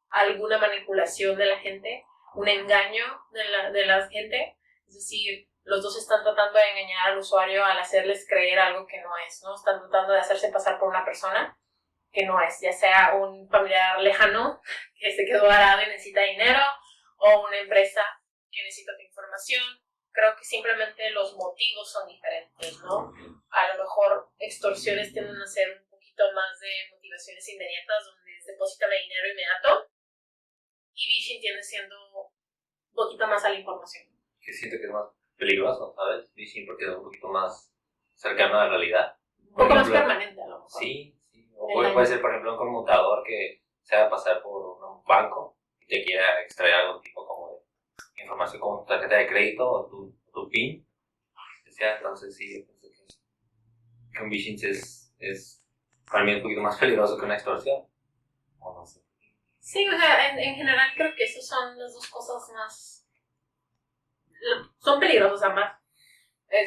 alguna manipulación de la gente, un engaño de la gente, es decir, los dos están tratando de engañar al usuario al hacerles creer algo que no es, ¿no? Están tratando de hacerse pasar por una persona que no es, ya sea un familiar lejano que se quedó varado y necesita dinero, o una empresa que necesita tu información. Creo que simplemente los motivos son diferentes, ¿no? A lo mejor extorsiones tienden a ser un poquito más de motivaciones inmediatas, donde es deposítame dinero inmediato, y phishing tiende siendo un poquito más a la información. Que siento que es más peligroso, ¿sabes? Phishing porque es un poquito más cercano a la realidad. Un poco más permanente, a lo mejor. Sí. O puede ser, por ejemplo, un conmutador que se haga pasar por un banco y te quiera extraer algún tipo como de información como tu tarjeta de crédito o tu PIN. Entonces sí, yo pienso que un phishing es para mí un poquito más peligroso que una extorsión. O no sé. Sí, o sea, en general creo que esas son las dos cosas más... Son peligrosos ambas.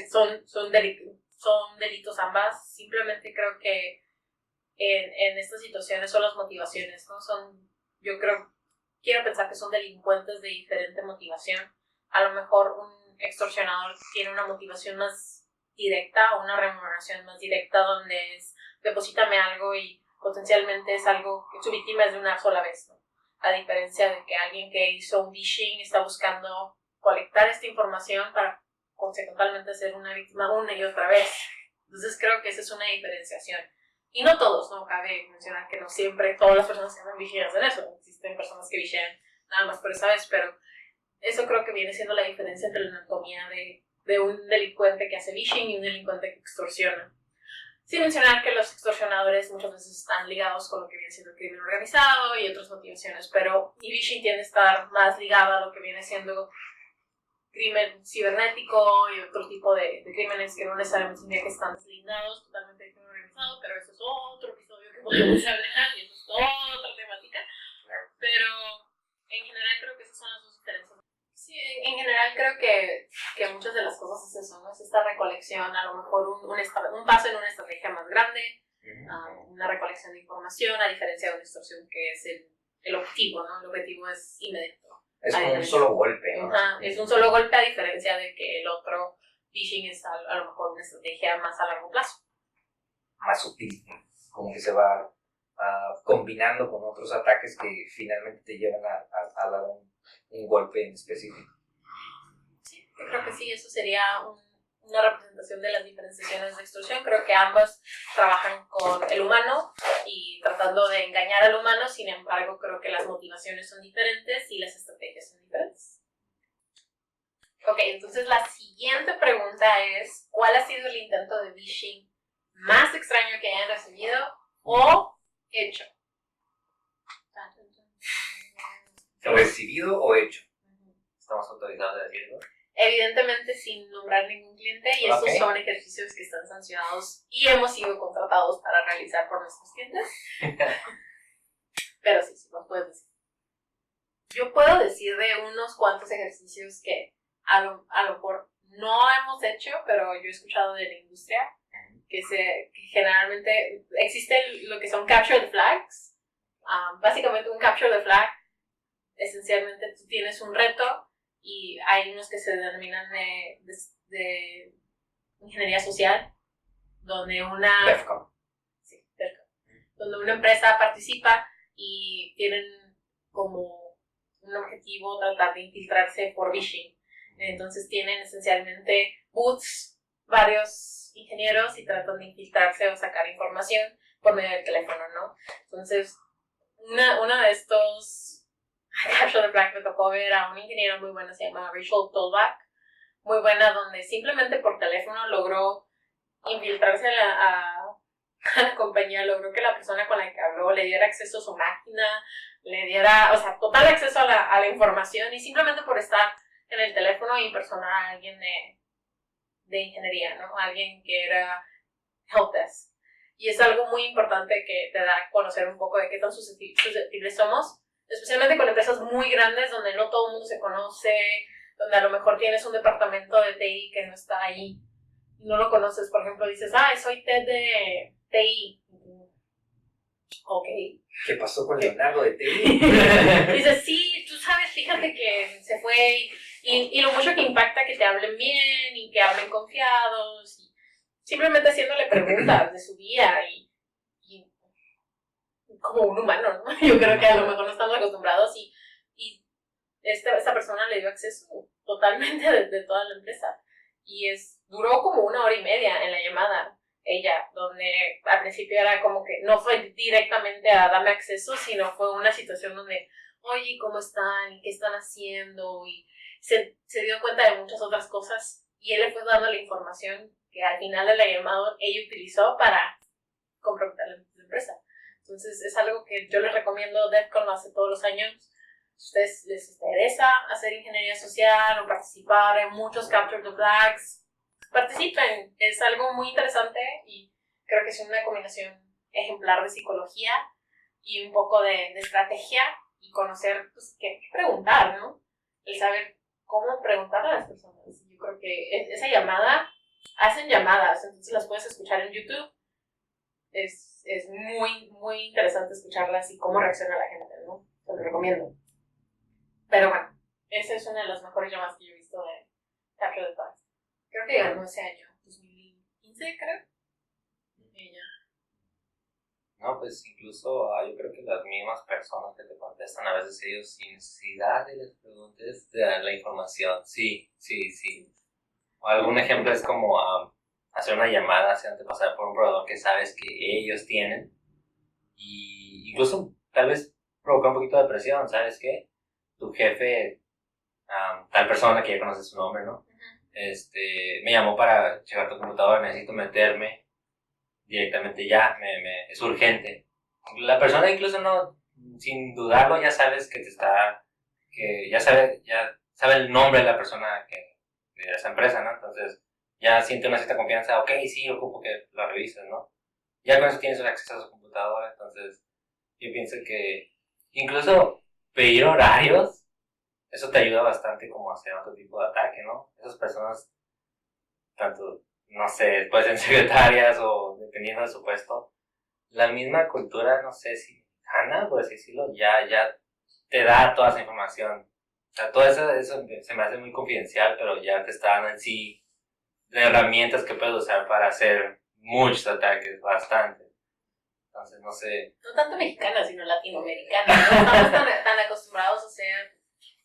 Son delitos ambas. Simplemente creo que en estas situaciones son las motivaciones, ¿no? Quiero pensar que son delincuentes de diferente motivación. A lo mejor un extorsionador tiene una motivación más directa o una remuneración más directa, donde es deposítame algo y potencialmente es algo que su víctima es de una sola vez, ¿no? A diferencia de que alguien que hizo un phishing está buscando colectar esta información para consecuentemente ser una víctima una y otra vez. Entonces creo que esa es una diferenciación. Y no todos, no cabe mencionar que no siempre todas las personas que hacen phishing hacen eso. Existen personas que vishean nada más por esa vez, pero eso creo que viene siendo la diferencia entre la anatomía de un delincuente que hace phishing y un delincuente que extorsiona. Sin mencionar que los extorsionadores muchas veces están ligados con lo que viene siendo el crimen organizado y otras motivaciones, pero el phishing tiende a estar más ligado a lo que viene siendo crimen cibernético y otro tipo de crímenes que no necesariamente significa que están deslindados totalmente de crimen organizado, pero eso es otro episodio que podemos hablar y eso es otra temática. Pero en general creo que esas son las dos diferencias. Sí, en general creo que muchas de las cosas es eso, ¿no? Es esta recolección, a lo mejor un paso en una estrategia más grande, una recolección de información, a diferencia de una extorsión que es el objetivo, ¿no? El objetivo es inmediato. Es como un solo golpe, ¿no? Ajá, es un solo golpe, a diferencia de que el otro phishing es a lo mejor una estrategia más a largo plazo. Más sutil, como que se va combinando con otros ataques que finalmente te llevan a dar un golpe en específico. Sí, yo creo que sí, eso sería una representación de las diferenciaciones de extorsión. Creo que ambas trabajan con el humano y tratando de engañar al humano, sin embargo creo que las motivaciones son diferentes y las estrategias son diferentes. Ok, entonces la siguiente pregunta es, ¿cuál ha sido el intento de phishing más extraño que hayan recibido o hecho? ¿Recibido o hecho? Estamos autorizados a decirlo. Evidentemente sin nombrar ningún cliente, y estos Ok. son ejercicios que están sancionados y hemos sido contratados para realizar por nuestros clientes. Pero sí, nos puedes decir. Yo puedo decir de unos cuantos ejercicios que a lo mejor no hemos hecho, pero yo he escuchado de la industria que generalmente existe lo que son capture the flags. Básicamente un capture the flag, esencialmente tú tienes un reto y hay unos que se denominan de ingeniería social, donde DEFCON. sí, donde una empresa participa y tienen como un objetivo tratar de infiltrarse por phishing. Entonces tienen esencialmente booths, varios ingenieros, y tratan de infiltrarse o sacar información por medio del teléfono, ¿no? Entonces, una de estos Capture the Flag me tocó ver a un ingeniero muy bueno, se llama Rachel Tolbach, muy buena, donde simplemente por teléfono logró infiltrarse a la compañía, logró que la persona con la que habló le diera acceso a su máquina, le diera, o sea, total acceso a la información, y simplemente por estar en el teléfono impersonar a alguien de ingeniería, ¿no? Alguien que era helpdesk. Y es algo muy importante que te da a conocer un poco de qué tan susceptibles somos, especialmente con empresas muy grandes donde no todo el mundo se conoce, donde a lo mejor tienes un departamento de TI que no está ahí, y no lo conoces. Por ejemplo, dices, soy Ted de TI. Ok. ¿Qué pasó con Leonardo de TI? Dices, sí, tú sabes, fíjate que se fue, y lo mucho que impacta que te hablen bien y que hablen confiados, y simplemente haciéndole preguntas de su día y como un humano, ¿no? Yo creo que a lo mejor no estamos acostumbrados, y esta persona le dio acceso totalmente de toda la empresa, y duró como 1 hora y media en la llamada, ella, donde al principio era como que no fue directamente a darme acceso, sino fue una situación donde, oye, ¿cómo están? ¿Y qué están haciendo? Y se dio cuenta de muchas otras cosas, y él le fue dando la información que al final de la llamada ella utilizó para comprometer la empresa. Entonces es algo que yo les recomiendo. DEFCON lo hace todos los años. Si a ustedes les interesa hacer ingeniería social o participar en muchos Capture the Flags, participen. Es algo muy interesante, y creo que es una combinación ejemplar de psicología y un poco de estrategia, y conocer, pues, qué preguntar, ¿no? El saber cómo preguntarle a las personas. Yo creo que esa llamada, hacen llamadas, entonces las puedes escuchar en YouTube. Es muy, muy interesante escucharlas y cómo reacciona la gente, ¿no? Te lo recomiendo. Pero bueno, esa es una de las mejores llamadas que yo he visto de Capture the Flags. Creo que ganó ese año, 2015, creo. Ella. No, pues incluso yo creo que las mismas personas que te contestan, a veces ellos sin necesidad de les preguntes, te dan la información. Sí. O algún ejemplo es como hacer una llamada, hacerte pasar por un proveedor que sabes que ellos tienen, y incluso tal vez provocar un poquito de presión, ¿sabes qué? Tu jefe, tal persona que ya conoces su nombre, ¿no? Me llamó para checar tu computadora, necesito meterme directamente ya, es urgente. La persona incluso no, sin dudarlo, ya sabes que ya sabe el nombre de la persona de esa empresa, ¿no? Entonces ya siente una cierta confianza. Ok, sí, ocupo que lo revises, ¿no? Ya con eso tienes acceso a su computadora. Entonces yo pienso que incluso pedir horarios, eso te ayuda bastante como a hacer otro tipo de ataque, ¿no? Esas personas, tanto, no sé, pueden ser secretarias o dependiendo de su puesto, la misma cultura, no sé si mexicana, por así decirlo, ya te da toda esa información. O sea, todo eso se me hace muy confidencial, pero ya te está dando en sí herramientas que puedes usar para hacer muchos ataques, bastante. Entonces, no sé. No tanto mexicana, sino latinoamericana, ¿no? Estamos tan acostumbrados a ser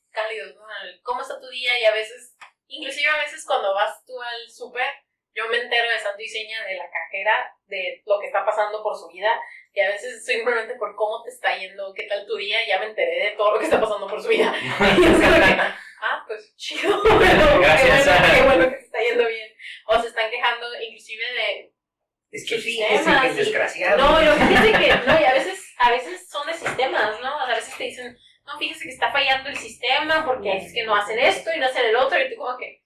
cálidos, ¿no? ¿Cómo está tu día? Y a veces, inclusive a veces cuando vas tú al súper, yo me entero de santo y seña de la cajera, de lo que está pasando por su vida, y a veces simplemente por cómo te está yendo, qué tal tu día, ya me enteré de todo lo que está pasando por su vida. Y es como que, pues chido, Gracias. qué bueno que te está yendo bien. O se están quejando inclusive de... Es que sus fíjese sistemas, que es desgraciado. No, lo que dice que no, y a veces son de sistemas, ¿no? O sea, a veces te dicen, no, fíjese que está fallando el sistema porque es que no hacen esto y no hacen el otro, y tú como que,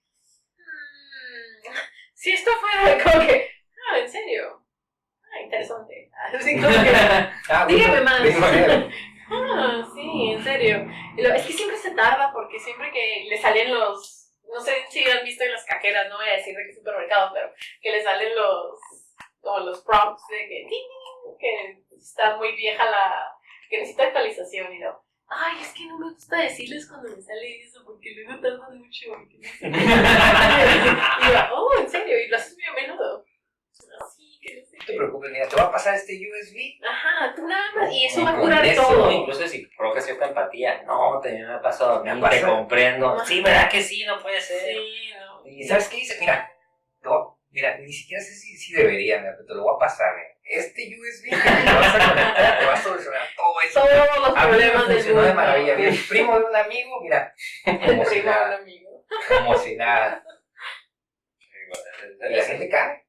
si esto fuera como que, ¿en serio? Interesante. Así como que, dígame más. Sí, en serio. Es que siempre se tarda, porque siempre que le salen no sé si han visto en las cajeras, no voy a decir de qué supermercado, pero que le salen los prompts de que está muy vieja que necesita actualización, y no. ay, es que no me gusta decirles cuando me sale eso, porque luego tardan mucho. Porque no sé. Y yo, oh, ¿en serio? ¿Y lo haces muy a menudo? Así, que no sé No te qué. preocupes, mira, te va a pasar este USB. Ajá, tú nada más, y eso Y va a con curar eso, todo. Incluso si provoca cierta empatía, no, también me ha pasado a mí, Me pasa. te comprendo. Ajá. Sí, ¿verdad que sí? No puede ser. Sí, no. ¿Y sabes qué dice? Mira, mira, ni siquiera sé si debería, mira, pero te lo voy a pasar, mira. Este USB que te vas a conectar, te va a solucionar todo eso. Todos los A mí me problemas del funcionó mundo. de maravilla. Mira, el primo de un amigo, mira, El como si primo de un nada, amigo. como si nada. Y la gente cae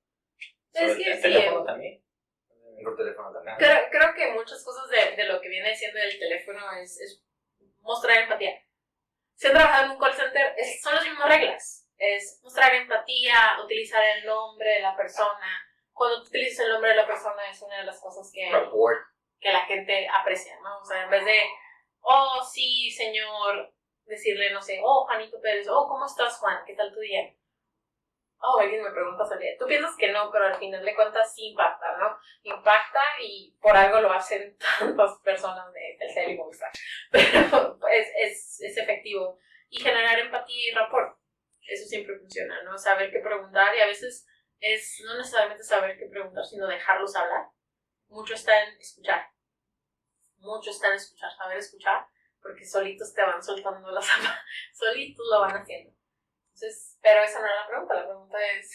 Es Sobre que el sí, teléfono también. por teléfono también. creo que muchas cosas de lo que viene siendo el teléfono es mostrar empatía. Si han trabajado en un call center, son las mismas reglas. Es mostrar empatía, utilizar el nombre de la persona. Cuando tú utilizas el nombre de la persona es una de las cosas Rapport. que la gente aprecia, ¿no? O sea, en vez de, oh, sí, señor, decirle, no sé, oh, Juanito Pérez, oh, ¿cómo estás, Juan? ¿Qué tal tu día? Oh, alguien me pregunta sobre día. Tú piensas que no, pero al final de cuentas sí impacta, ¿no? Impacta y por algo lo hacen tantas personas de Telcel y Movistar. Pero es efectivo. Y generar empatía y rapport. Eso siempre funciona, ¿no? Saber qué preguntar y a veces es no necesariamente saber qué preguntar, sino dejarlos hablar. Mucho está en escuchar. Mucho está en escuchar, saber escuchar, porque solitos te van soltando las solitos lo van haciendo. Entonces, pero esa no era la pregunta es,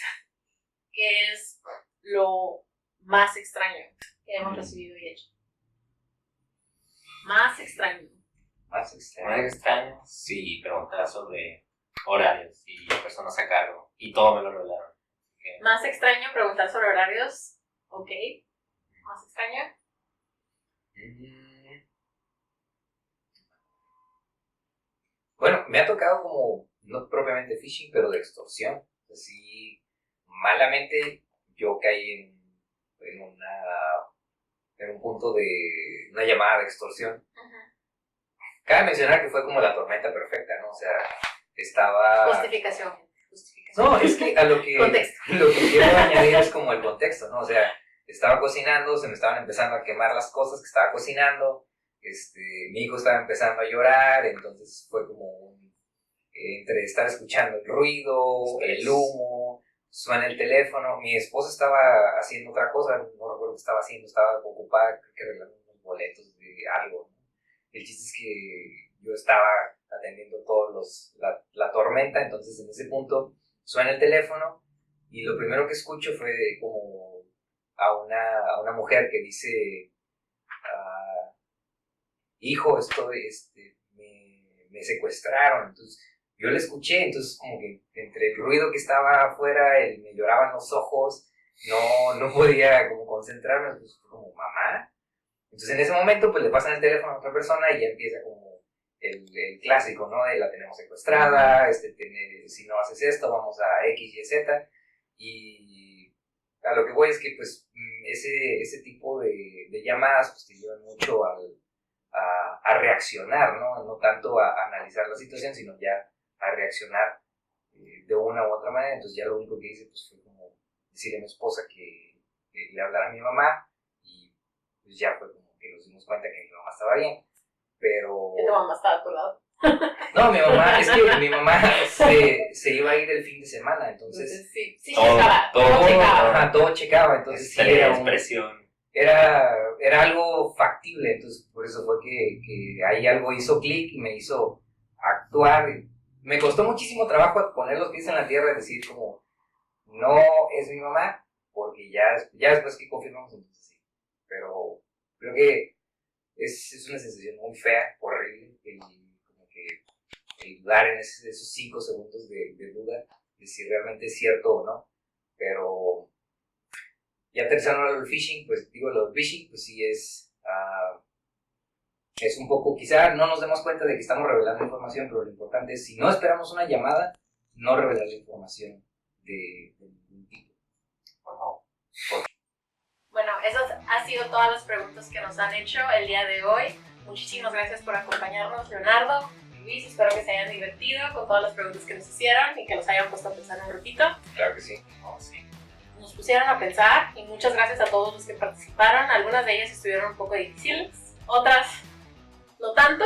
¿qué es lo más extraño que hemos recibido y hecho? Más extraño. Más Más extraño. extraño, sí, preguntar sobre horarios y personas a cargo. Y todo me lo revelaron. Más extraño preguntar sobre horarios, ok. Más extraño. Bueno, me ha tocado como, no propiamente phishing, pero de extorsión. Así, malamente yo caí en un punto de una llamada de extorsión. Cabe mencionar que fue como la tormenta perfecta, ¿no? O sea, estaba... Justificación. No, es que a lo que, Contexto. lo que quiero añadir es como el contexto, ¿no? O sea, estaba cocinando, se me estaban empezando a quemar las cosas que estaba cocinando, mi hijo estaba empezando a llorar, entonces fue como entre estar escuchando el ruido, el humo, suena el teléfono, mi esposa estaba haciendo otra cosa, no recuerdo qué estaba haciendo, estaba ocupada, creo que arreglando unos boletos de algo, ¿no? El chiste es que yo estaba atendiendo todos la tormenta, entonces en ese punto suena el teléfono y lo primero que escucho fue como a una mujer que dice, hijo, me secuestraron. Entonces yo le escuché, entonces como que entre el ruido que estaba afuera, me lloraban los ojos, no podía como concentrarme, pues fue como, mamá. Entonces en ese momento pues le pasan el teléfono a otra persona y ya empieza como el clásico, ¿no? De la tenemos secuestrada, si no haces esto vamos a X, Y, Z. Y a lo que voy es que pues ese tipo de llamadas pues te llevan mucho a reaccionar, ¿no? No tanto a analizar la situación, sino ya a reaccionar de una u otra manera. Entonces ya lo único que hice pues fue como decirle a mi esposa que le hablara a mi mamá y pues ya fue como que nos dimos cuenta que mi mamá estaba bien, pero... ¿Y tu mamá estaba a tu lado? No, mi mamá, es que mi mamá se iba a ir el fin de semana, entonces... Sí, sí, Todo, checaba, todo checaba. Todo checaba, entonces sí Salía era expresión. era algo factible, entonces por eso fue que ahí algo hizo clic y me hizo actuar. Me costó muchísimo trabajo poner los pies en la tierra y decir como, no es mi mamá, porque ya después que confirmamos, entonces sí. Pero creo que es una sensación muy fea, horrible, como que el dudar en esos 5 segundos de duda de si realmente es cierto o no. Pero ya aterrizando al phishing, pues digo, lo phishing, pues sí es un poco, quizá no nos demos cuenta de que estamos revelando información, pero lo importante es, si no esperamos una llamada, no revelar la información de ningún tipo. Por favor. Bueno, esas han sido todas las preguntas que nos han hecho el día de hoy. Muchísimas gracias por acompañarnos, Leonardo, Luis. Espero que se hayan divertido con todas las preguntas que nos hicieron y que los hayan puesto a pensar un ratito. Claro que sí. No, sí. Nos pusieron a pensar y muchas gracias a todos los que participaron. Algunas de ellas estuvieron un poco difíciles, otras no tanto.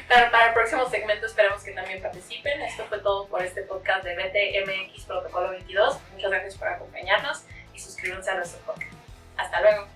Pero para el próximo segmento esperemos que también participen. Esto fue todo por este podcast de BTMX Protocolo 22. Muchas gracias por acompañarnos y suscríbanse a nuestro podcast. Hasta luego.